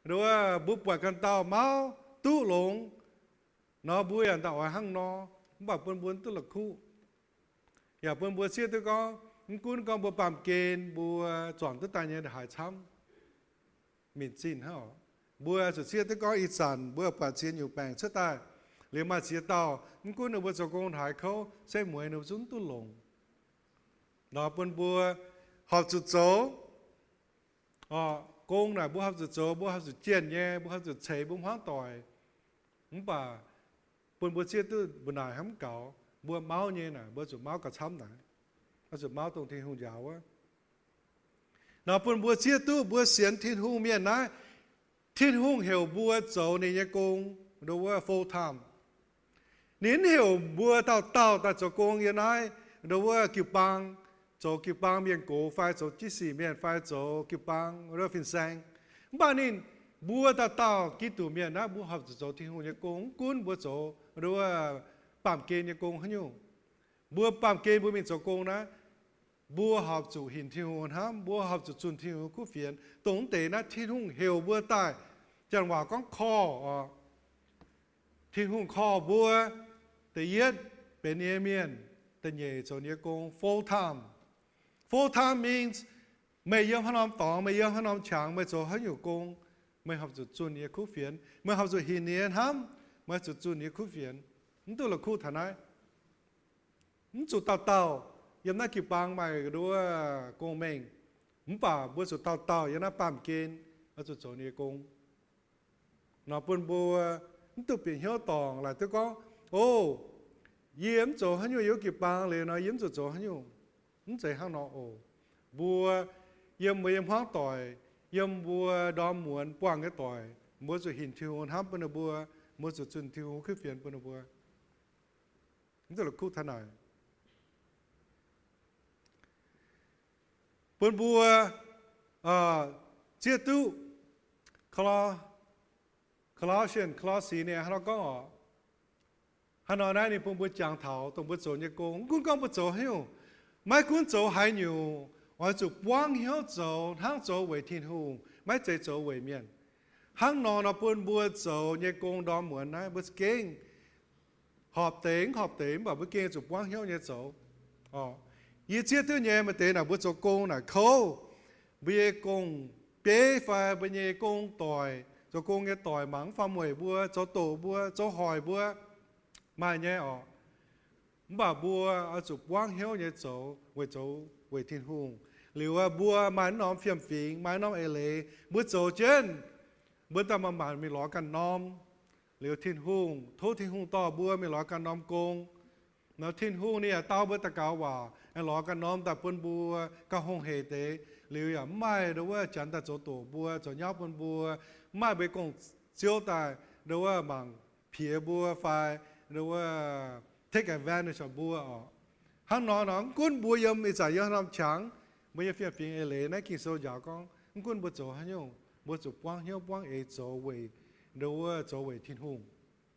หรือว่าบุปผากันเต่าเมาตู้หลงนอบุยอันต่อหั่งนอแบบปนบัวตั้งแต่คู่อย่าปนบัวเสียตัวก็กุ้นก็บัวปั๊มเกณฑ์บัวจอนตัวตายเนี่ยหายช้ำมิดจินฮะบัวสุดเสียตัวก็อีสานบัวปัดเชียนอยู่แปลงเชื่อตายหรือมาเสียเต่ากุ้นเอาบัวจกงหายเขาใช้หมวยเอาจุ้นตู้หลงนอปนบัวหอบจุดโจอ๋อกงน่ะบัวหอบจุดโจบัวหอบจุดเจียนแย่บัวหอบจุดเฉยบุ้งห้างต่อยมึงป่าปนบัวเชียตื้อบนายห้ำเก่าบัวเมาเนี่ยน่ะบัวจุดเมากระช้ำน่ะเอาจุดเมาตรงที่หูยาววะนอปนบัวเชียตู้บัวเสียนที่หูเมียนนะที่หูเหี่ยวบัวโจในยกงดูว่า full time นิ้นเหี่ยวบัวเต่าแต่โจกงยังไงดูว่ากิวปังโจกิวปังเมียนโกไฟโจจีสีเมียนไฟโจกิวปังเรือฟินแซงบ้านนี้บัวเต่ากิตูเมียนนะบัวหับโจที่หูยกงกุ้นบัวโจหรือว่าปั๊มเกณฑ์ยกงขยุบัวปั๊มเกณฑ์บัวมีโจกงนะบัวหับจูหินที่หูห้ามบัวหับจูจุนที่หูคู่เฟียนตรงเตนะที่หูเหี่ยวบัวใต้จังหวะก็คอที่หูคอบัวแต่เย็ดเป็นเมียนแต่เย่โจเนียกง full time means ไม่ยอมให้น้องต่อไม่ยอมให้น้องฉางไม่โจให้อยู่กงไม่หับจุดจุนเนียคู่เฟียนไม่หับจุดหินเนียนห้ามไม่จุดจุนเนียคู่เฟียนนี่ตัวละคู่ฐานะนี่จุดเต่าๆยังน่ากี่ปังไปดูว่ากงเมงมันป่าบัวจุดเต่าๆยังน่าปั๊มเกณฑ์เอาจุดโจเนียกงนอปนบัวนี่ตัวเปลี่ยนเหี้ยวตองหลายตัวก็โอ้เยี่ยมโจให้อยู่ยกี่ปังเลยนะเยี่ยมโจให้อยู่นี่ใจห้างนอโอบัวเยี่ยมบัวเยี่ยมห้างต่อยเยี่ยมบัวดอมหมวนป้วงก็ต่อยบัวจุดหินทิวห้ามปนบัวบัวจุดจุนทิวคือเฟียนปนบัวนี่ตัวละคู่ทนายปนบัวเจี๊ยตู้คลอเชนคลอสีเนี่ยเราก็ฮันนอได้นี่ปุ่มบุจางเถาตรงบุโจเนี่ยกงกุนกองบุโจให้อยู่ไม่กุนโจหายอยู่ว่าจุว่างเหี้ยวโจทั้งโจเวทินหูไม่ใจโจเวเมียนห้างนอนปุ่นบัวโจเนี่ยกงดอมเหมือนนะบุเก่งหอบเต๋งแบบบุเก่งจุว่างเหี้ยวเนี่ยโจอ๋อยี่เจี๊ยตัวเนี่ยมาเต๋น่ะบุโจกงน่ะเขาเบียกงเป๊ะไฟเบียกงต่อยโจกงเนี่ยต่อยหมังฟาร์มวยบัวโจโตบัวโจหอยบัวไม่เนี่ยอ๋อบ่าบัวเอาจุบว่างเหี้ยวเนี่ยโจเวโจเวทินหุงหรือว่าบัวไม้น้อมเฟียมฟิงไม้น้อมเอเลบัวโจเจนบัวตามาบานมีล้อกันน้อมหรือทินหุงโทษทินหุงต่อบัวมีล้อกันน้อมกงแล้วทินหุงเนี่ยเต้าบัวตะกาวว่าไอ้ล้อกันน้อมแต่ปนบัวก็หงเฮเตหรืออย่างไม่หรือว่าจันตะโจโตบัวโจย่าปนบัวไม่ไปกงเจียวตายหรือว่าบางเพียบัวไฟหรือว่า take advantage of บัวอ๋อฮันนอนกุ้นบัวยมอิจฉาเยอะน้ำช้างไม่ยอมเฟียฟิงเอเลนักกินโซยาก้องกุ้นบัวโจฮันยงบัวโจป้างเหี้ยวป้างเอโจเวหรือว่าโจเวทินหุง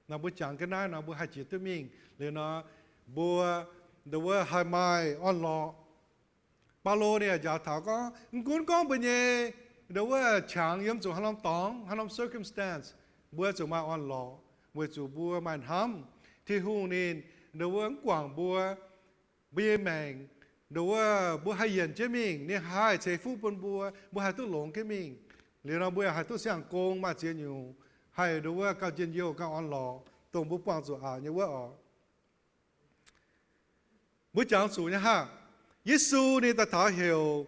นับบัวจางกันได้นับบัวหายจิตตัวมิงหรือนะบัวหรือว่าไฮไมออนลอป Paulo này giả thảo có cuốn con bây giờ đâu có chẳng yếm chủ hắn tòng hắn circumstance bữa chủ mà on lọ bữa chủ bữa mà ham thì hùng nên đâu có quảng bữa bia mèn đâu có bữa hay nhận chế mình nên hai chế phúc bữa hai tôi lồng cái mình liền nó bữa hai tôi sang công mà chế nhiều hay đâu có cao trên nhiều cao on lọ tổng bữa quảng chủ như vậy bữa chẳng chủ nhá ha Giêsu này ta thảo hiểu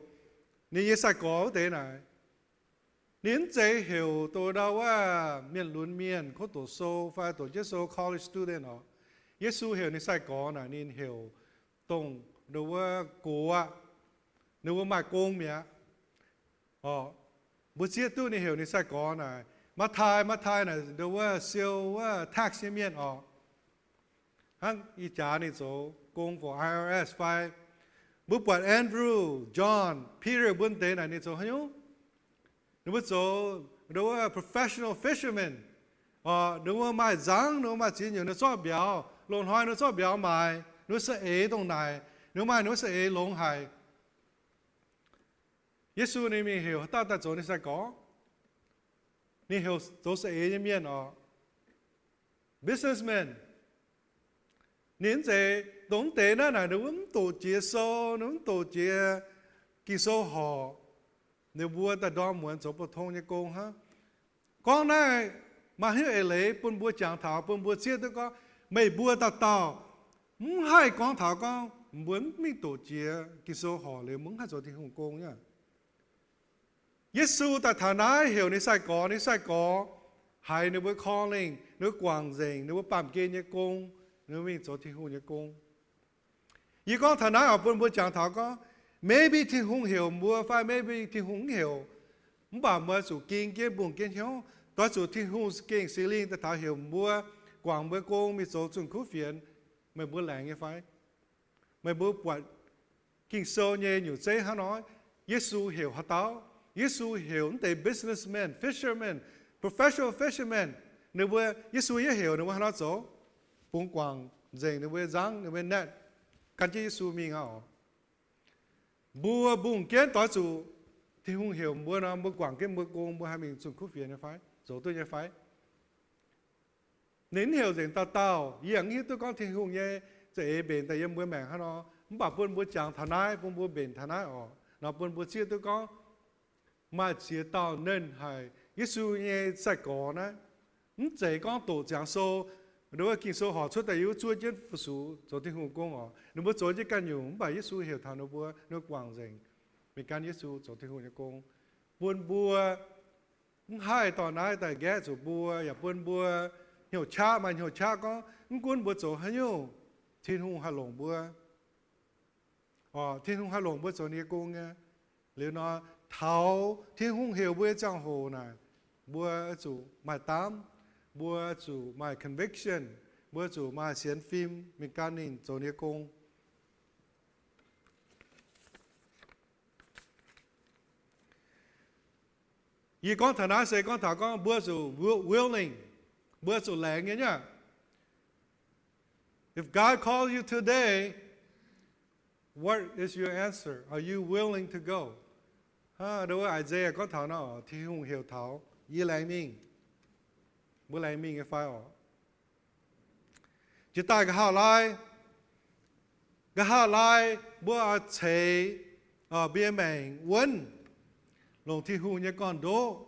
nên như sai có thế này nên dễ hiểu tôi đâu à miền luân miền có tổ số phải tổ chức số college student đó Giêsu hiểu nên sai có này nên hiểu tông đâu à cố à đâu mà công mía bữa chiều tôi nên hiểu nên sai có này mà thay này đâu à siêu tax miền hắn ý trả này số công của IRS phải bữa bận Andrew, John, Peter buôn tế này nên số hay không? Nếu số đâu là professional fisherman, đâu mà giang, đâu mà chỉ nhiều nó xóa béo, lồng hoài nó xóa béo mài, nó sẽ ế tông này, nếu mà nó sẽ ế lồng hải. Giêsu này mình hiểu, ta chỗ này sẽ có, mình hiểu chỗ sẽ ế như miền businessman. Nên thế tổng tế nó là nó tổ chức số, nó tổ chức kỹ số họ, nếu bữa ta đó muốn cho phổ thông như công ha, con này mà hiểu lấy bún bữa chẳng thảo, bún bữa chia tôi có mấy bữa tao, hai con thảo con muốn mình tổ chức kỹ số họ lấy muốn hai chỗ thì không công nhá. Giêsu ta thà nãy hiểu nên sai có, hay nếu bữa calling, nếu quảng dành, nếu bữa bám kê như công nếu mình cho thiên hùng như công, ý con thằng nào ở bên bữa chẳng thảo có, maybe thiên hùng hiểu mua phải maybe thiên hùng hiểu, muốn bảo mua chủ kinh kia buồn kia hiểu, đó chủ thiên hùng kinh xử lý ta thảo hiểu mua quảng bữa công mình số chuẩn khu phiền, mày bữa lạnh như phải, mày bữa quạt kinh sâu như nhiều giấy hắn nói, Giêsu hiểu hả tao, Giêsu hiểu để businessman, fisherman, professional fisherman, nếu bữa Giêsu hiểu nếu hắn nói số bung quang dành nếu giang nếu net căn chỉ su mình hảo bùa bung kiến tỏi chủ thì không hiểu bùa nó bùa quảng cái bùa công bùa hai mình dùng cúp phiền như phải rồi tôi như phải nín hiểu dành tao dạng như tôi con thì không nhé dễ bền tại em bùa mèn hắn nó bảo bùa chẳng thà nái bùa bền thà nái nó bùa chia tôi có mà chia tao nên hay Giêsu nhé sai có nè dễ con tổ chẳng số nếu mà kinh số họ xuất tại yếu chúa chết phụ số cho thiên hùng công nếu mà cho cái căn nhung bài Giêsu hiểu thằng nó bùa nó quảng dành mình căn Giêsu cho thiên hùng công buôn bùa hai tòa nãy tại ghé chỗ bùa ya buôn bùa hiểu cha có cuốn bùa chỗ hay nhiều thiên hùng hà lồng bùa thiên hùng hà lồng bùa chỗ này công nghe nếu nó tháo thiên hùng hiểu bùa trang hồ này bùa chỗ mai tám bữa chủ my conviction, bữa chủ my xem phim, mình can nên cho nên công. Ý con thằng nào sẽ con thằng con bữa chủ willing, bữa chủ lạnh nghe nhá. If God calls you today, what is your answer? Are you willing to go? Ha, đối với Isaiah con thằng nào thì không hiểu thảo, ý lạnh mình. Bữa nay mình phải chỉ tại cái hà lai bữa chế ở bên mình vẫn lòng thi hùng như con đố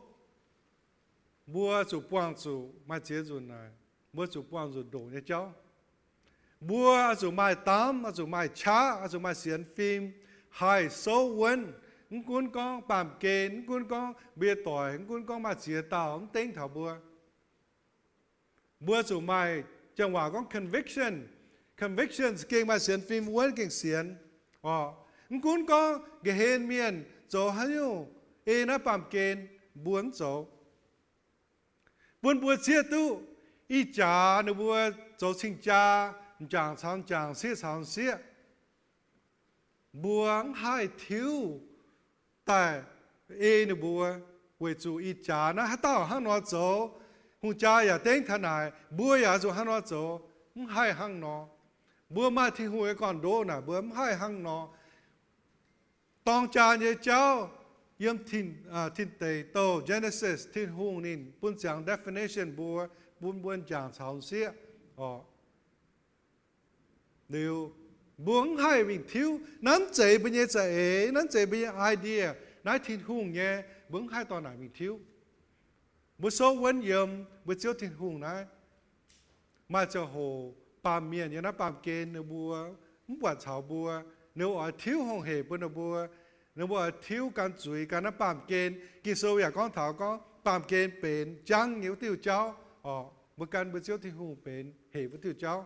bữa chủ quan chủ mai chế chủ này bữa chủ quan chủ đổ như cháu bữa chủ mai tám chủ mai cha chủ mai xem phim hai số vẫn cuốn con bám kén cuốn con bia tỏi cuốn con mai chế tao tính thảo bữa bữa chủ mai chẳng hòa có conviction kinh mà xem phim vẫn kinh xem cũng có cái hiện miền cho hay nhiều nó bám kén buồn cho buồn chia tu ý cha nó buồn cho sinh cha chẳng xia buồn hai thiếu tại nó buồn về chủ ý cha nó tao hắn nói cho hùng cha ya tên thằng này bữa ya cho hắn nói cho hai hăng nó bữa mai thì hùng còn đô nè bữa hai hăng nó tòng cha như cháu yếm thiên tây tô Genesis thiên hùng nín bún giảng definition bùa bún giảng thảo xía điều buông hai mình thiếu nắn chạy bây giờ chạy nắn chạy bây giờ idea nãy thiên hùng nghe buông hai tòa này mình thiếu một số vấn yếm một số thiên hùng này mà cho hồ bàm miền như nó bàm kên nó bùa bùa chảo bùa nếu ở thiếu hồng hệ bùa nó bùa nếu ở thiếu can chuối can nó bàm kên kỳ sâu ya con thảo con bàm kên bền trắng nhiều tiêu cháu một can bùa chiếu thiên hùng bền hệ với tiêu cháu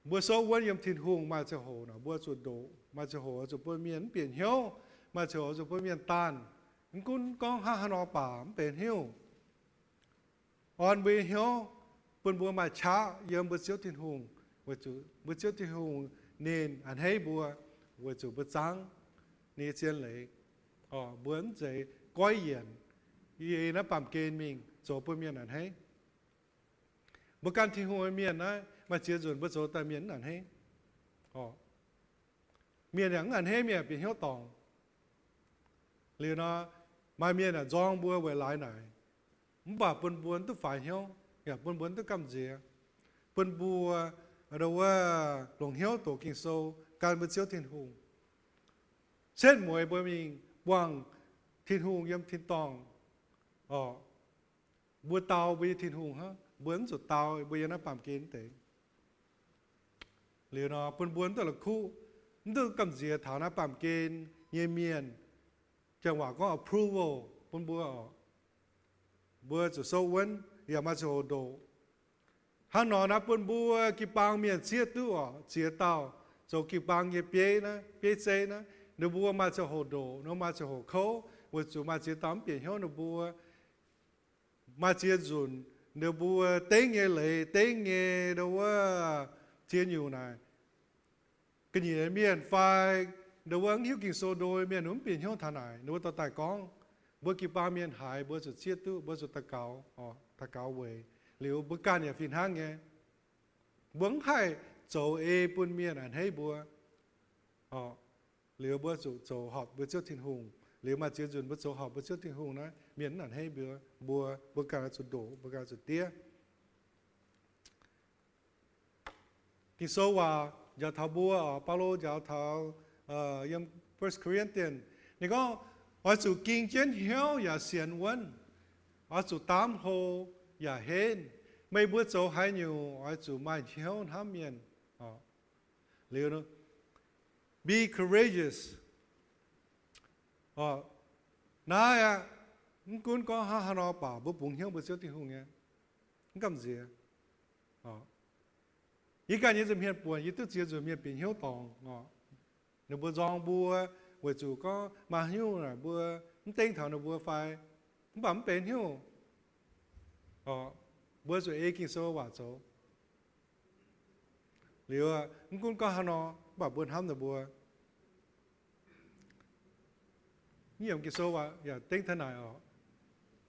bùa số vấn yếm thiên hùng mà cho hồ nó bùa chuột đổ mà cho hồ cho bùa miền biển hiếu mà cho hồ cho bùa miền tan cũng con ha nó bám bền hiếu on bền hiếu bùn bùa mà cha yếm bùa chiếu thiên hùng bùa chiếu thiên hùng nên anh hay bùa chủ bùa trắng nên chiến lệ bùa dậy coi hiển ý nó bám kên mình cho bùa miền anh hay bùa can thiên hùng miền á mà chia dồn bùa cho ta miền anh hay miền những anh hay miền bị hiếu tòng liền nó mà miền là giong bùa về lại này bà bùn tôi phải hiếu ya bún tôi cầm gì bún bùa đâu lòng hiếu tổ kinh sâu can bún chiếu thiên hùng xét mùi bùa mình quăng thiên hùng yếm thiên tòng bùa tàu bùa thiên hùng ha bún rồi tàu bùa nó bám kín thế liền nó bún tôi là khu tôi cầm gì thảo nó bám kín nhẹ miền chẳng qua có approval bún bùa rồi sâu vấn ya mà cho đồ hắn nói là bún bùa kí bang miền chia tu chia tàu cho kí bang ye bế na bế chế na nếu bùa mà cho hồ đồ nó mà cho hồ khâu vừa chủ mà chia tám biển hiếu nếu bùa mà chia dùn nếu bùa tế nghe lệ tế nghe đâu chia nhiều này cái gì miền phải đâu ứng hiếu kinh số đôi miền núm biển hiếu thằng này nếu tao tài con bữa kí bang miền hải bữa cho chia tu bữa cho ta cáo về liệu bữa can nhà phiền hang nghe bướng hai chỗ bún miền anh hay bữa liệu bữa chỗ họp bữa trước thiên hùng liệu mà chưa dừng bữa chỗ họp bữa trước thiên hùng đó miền anh hay bữa can chỗ đổ bữa can chỗ tía kinh số và giờ thảo bữa Paulo giờ thảo yếm First Corinthians này có ở chỗ kinh chiến hiếu và xiên vấn ở chỗ tám hồ và hên mấy bữa chỗ hay nhiều ở chỗ mai hiếu ham miền liệu nó be courageous nãy cũng có ha nó bảo bữa bùng hiếu bữa chiếu thì hùng nghe cầm gì ý cái như thế miền buồn ý tức chia rồi miền biển hiếu tòng nếu bữa giông bữa bữa chủ có mà hiếu là bữa tên thằng nó bữa phải bấm bền hiếu bữa rồi kinh số vào chỗ liệu cũng có hà nó bảo bữa ham là bữa nhiều kinh số vào giờ tên thế này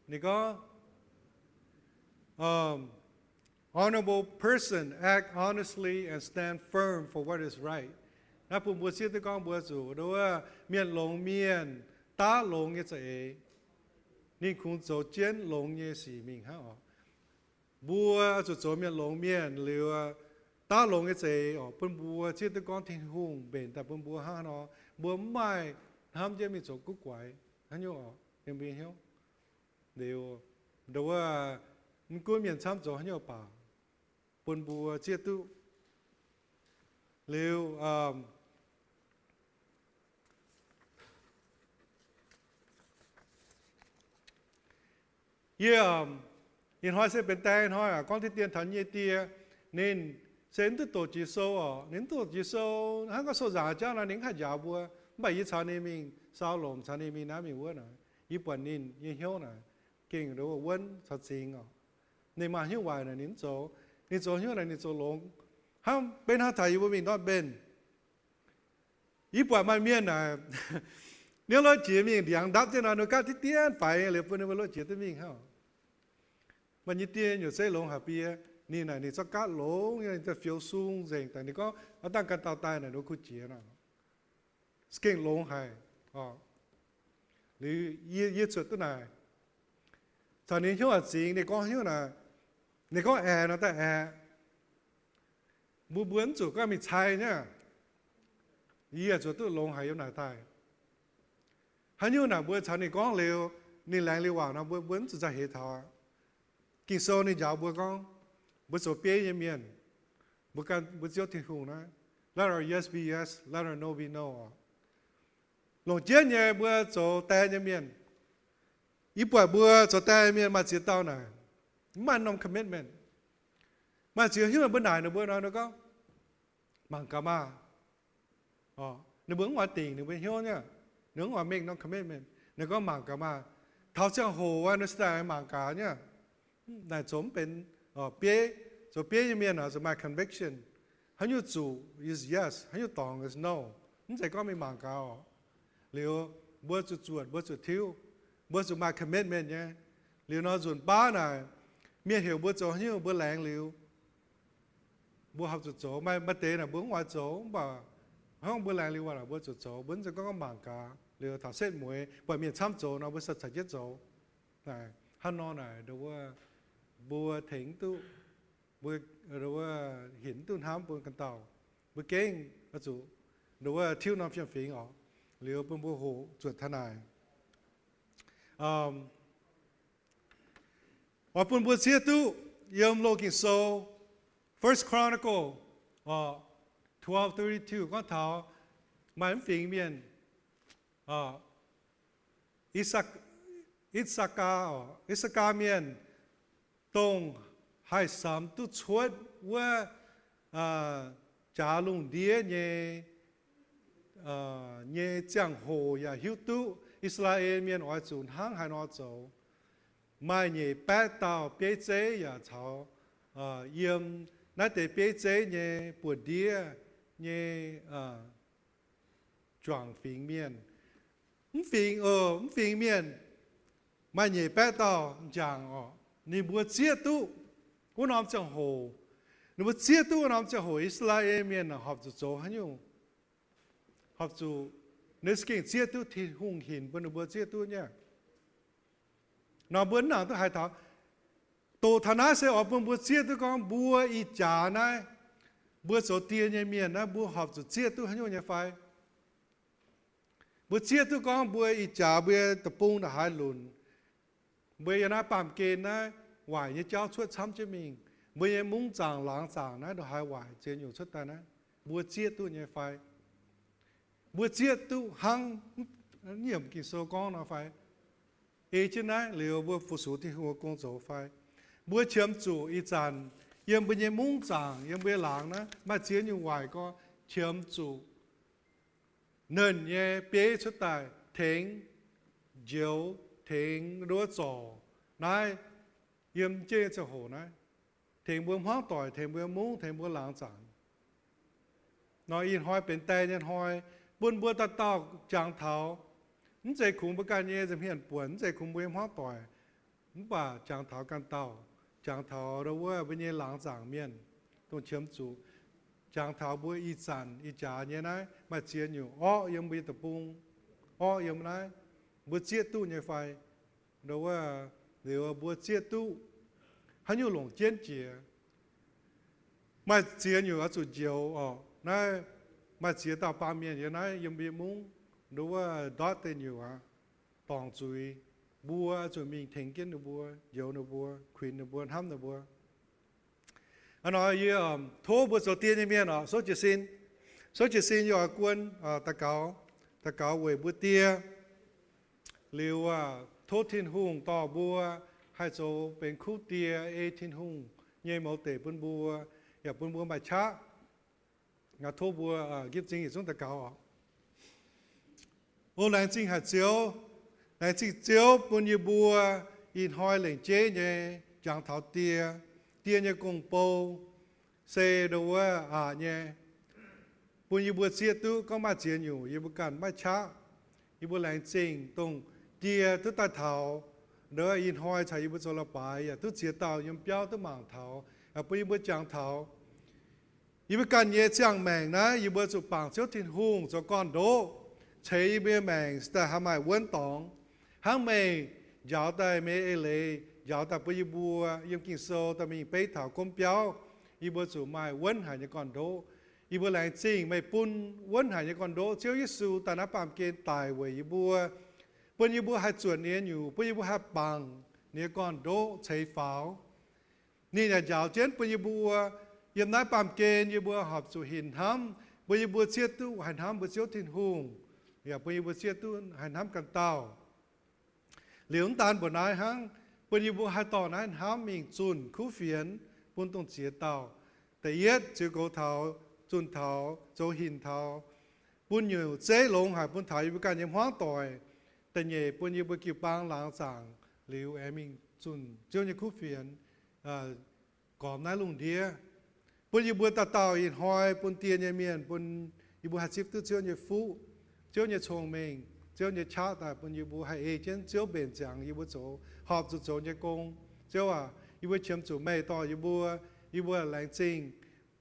này có honorable person act honestly and stand firm for what is right那不是这讲不做，都面龙面打龙也是，你看做见龙也是命哈不就做面龙面了，打龙也是不这都讲天空变，但不哈喏，不买他们这边做古怪，很有有没有？了，都你过面参做很有吧，不这都了hiện hỏi sẽ bên tay hỏi con thiết tiền thần như tia nên sẽ đến tổ chỉ số đến tổ chỉ số hắn có số giả cho là đến khai giả bùa bảy mươi sáu年mình sao lồng sáu年mình nãy mình quên rồi ít bận nên như hiếu này kinh rồi quên thật xin nên mà hiếu hoài là đến chỗ hiếu là đến chỗ lồng hắn bên hắn thầy của mình đó bên ít bận mà miên này nếu nói chỉ mình điang đáp cho nó cái thiết tiền phải liệu bên nó nói chỉ tới mình hả mà như tiền nhiều xây lồng hạp biaนี่นะนี่จะกัดหลงนี่จะฟิวซุงเจงแต่นี่ก็ตั้งกันต่อตายนะดูคุยเจียนะ skin long hay lý yết chuột tu này cho nên hiểu là gì này có hiểu là này có nó ta muốn chủ có mình sai nhá yết chuột tu long hay yếu nào tai hắn hiểu là bữa sau này có liều này lại liều vào nó muốn chủ ra hệ thọ kinh sâu này giáo bữa con bữa số bia như miền bữa can bữa chiếu thiên hùng này let our yes be yes let our no be no lòng chết nhẹ bữa số tay như miền ít bữa số tay miền mà chỉ tao này mà nông commitment mà chỉ hiểu là bữa này bữa nào nó có mang cả mà nó bữa ngoài tiền nó bữa hiểu nhá nó ngoài mình nó commitment nó có mang cả mà tháo trang hồ nó sẽ mang cả nhá này giống bên bia so bia như miền nào so my conviction hắn yêu chủ is yes hắn yêu tòng is no không phải có mình mang cả liệu bữa chuột bữa thiếu bữa my commitment nhé liệu nó chuẩn ba này miền hiểu bữa hắn yêu bữa làng liệu bữa học chỗ mà tế là bữa ngoài chỗ mà không bữa làng liệu là bữa chỗ bữa có mang cả liệu thảo xét muối bởi miền chăm chỗ nó bữa sạch chết chỗ này hắn nói này đâu bữa thỉnh tu bữa rồi hiện tu ham bữa cần tàu bữa kén ở chỗ rồi thiếu năm phiền phiền họ liệu bữa hồ chuột thế này và bữa chia tu yếm lô kinh số First Chronicle 12:32 có thảo mà phiền miền Isaka miền tông hai sám tu chuột và trả lùng đĩa nhẹ giang hồ ya hiếu tu Israel miền ở chốn hang hai nó châu mai nhẹ bát tàu bế chế ya cháu yếm nãy để bế chế nhẹ bùa đĩa nhẹ choàng phiền miền phiền miền mai nhẹ bát tàu giang ni bùa chia tu cô nam chẳng hồ nếu mà chia tu nam chẳng hồ Israel miền là học chỗ hắn nhung học chỗ nếu kinh chia tu thì hùng hiền bên bữa chia tu nhá nó bữa nào tôi hay thảo tổ thằng nào sẽ ở bên bữa chia tu con bữa ít trả này bữa số tiền như miền na bữa học chỗ chia tu hắn nhung như phải bữa chia tu con bữa ít trả bữa tập trung là hai lùn bữa giờ na bám kê na hoài như cháu suốt chăm cho mình bây giờ muốn chẳng lãng chẳng nói đồ hai hoài chưa nhiều xuất ta nói bữa chia tu như phải bữa chia tu hăng nhiều kỳ số con nó phải ấy chứ này liệu bữa phụ số thì hồ công số phải bữa chiếm chủ ý chẳng yếm bây giờ muốn chẳng yếm bây lãng đó mà chia nhiều hoài có chiếm chủ nên như bế xuất tài thính diệu thính đua trò này yếm chế cho hồ này thèm bướm hoang tỏi thèm bướm mũ thèm bướm lãng chẳng nói in hoiเป็นแต่ยันhoi buôn buôn ta tao chẳng tháo nhữngใจkhủng bất can nhé dầm hiện buồnใจkhủng bướm hoang tỏi những bà chẳng tháo can tao chẳng tháo đâuว่าbên nhé lãng chẳng miền tôn chiếm chủ chẳng tháo bữa y sản y trả nhé này mà chia nhiều yếm bây tập bung yếm này bữa chia tu nhé phải đâuว่าnếu bữa chia tu hắn nhiều lòng chiến chia mà chia nhiều ở chỗ chiều này mà chia tạo ba miền như này yếm bị mung đâuว่าđót tên nhiều tòng chui bùa chui mình thành kiến được bùa dầu được bùa khuyên được bùa ham được bùa anh nói như thô bữa số tiền như miền số chỉ xin cho quân ta cáo về bữa tia liều thô thiên hùng tỏ bùa hai sốเป็นคู่เตียthiên hùng nhẹ mẫu tể bún bùaอย่าbún bùa mà chá ngã thô bùa kiếp chính chúng ta cáo ô làng chính hạt chiếu bún như bùa in hoi lệnh chế nhẹ chẳng thảo tia nhẹ cùng bầu xe đồ nhẹ bún như bùa chia tu có mà chia nhiều như bùa cản mà chá như bùa làng chính tông tia tu ta thảo đó in hoi chạy bữa cho là bài à tôi chia tàu yếm béo tôi mảng thảo bây bữa chẳng thảo bữa can nhẹ chẳng mèn na bữa chụp bảng chiếu thiên hùng cho con đố chế bia mèn ta ham mai vấn tòng hàng mày giáo ta mày lệ giáo ta bây bùa yếm kinh sâu ta mình bế thảo công béo y bùa chủ mai vấn hải những con đố y bùa lành chính mày pun vấn hải những con đố chiếu Giêsu ta nắp bám kên tài về y bùa bây y bùa hai chuẩn niênอยู่bây y bùa hai bằng niên con đố chế pháoนี่เนี่ยยาวเช่นปุยบัวยามน้าปามเกณฑ์ยบัวหอบสู่หินห้ำปุยบัวเชียตู้หันห้ำบัวเชียวทินหุงอย่าปุยบัวเชียตู้หันห้ำกันเต้าเหลียวตาลบนนายหังปุยบัวหายต่อนายห้ำมิงจุนคู่เฟียนปุ่นตรงเสียเต้าแต่เย็ดจือโกเท้าจุนเท้าโจหินเท้าปุ่นอยู่เจ๊ลงหายปุ่นเท้าอยู่การยำห้างต่อยแต่เย่ปุ่นยบัวกิ่วปางหลังสั่งเหลียวแอมิงจุนเจ้าเนี่ยคู่เฟียนก่อนนั้นลุงเดียปุ่นยีบัวตาเต่าอินหอยปุ่นเตียนยเมียนปุ่นยีบัวหัดซิฟตู้เจ้าเนี่ยฟูเจ้าเนี่ยชงเมงเจ้าเนี่ยชาแต่ปุ่นยีบัวให้เอเจนเจ้าเบนจังยีบัวโจหอบจุดโจเนี่ยกงเจ้าว่ายีบัวเชื่อมจู่ไม่ต่อยีบัวแรงจริง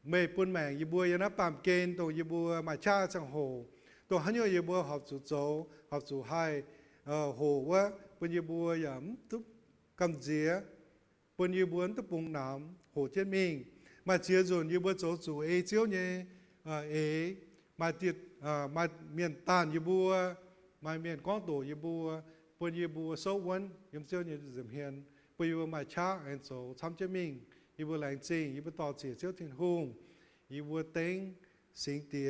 ไม่ปุ่นแมงยีบัวยันนับปามเกณฑ์ตัวยีบัวมาชาจังโหตัวหันยีบัวหอบจุดโจหอบจู่ให้โหว่าปุ่นยีบัวอย่างทุกกำเจียปุ่นยีบัวตุปุ่งน้ำโหเช่นมิงมาเชียร์จนยีบัวโจจู่เอเจียวเนี่ยมาติดมาเมียนตานยีบัวมาเมียนก้องโตยีบัวปุ่นยีบัวโซวันยมเจียวเนี่ยจะเห็นปุ่นยีบัวมาช้าเอ็นโซทำเช่นมิงยีบัวแรงจริงยีบัวต่อเสียเจียวทิ้งหุ่งยีบัวเต็งสิงเตีย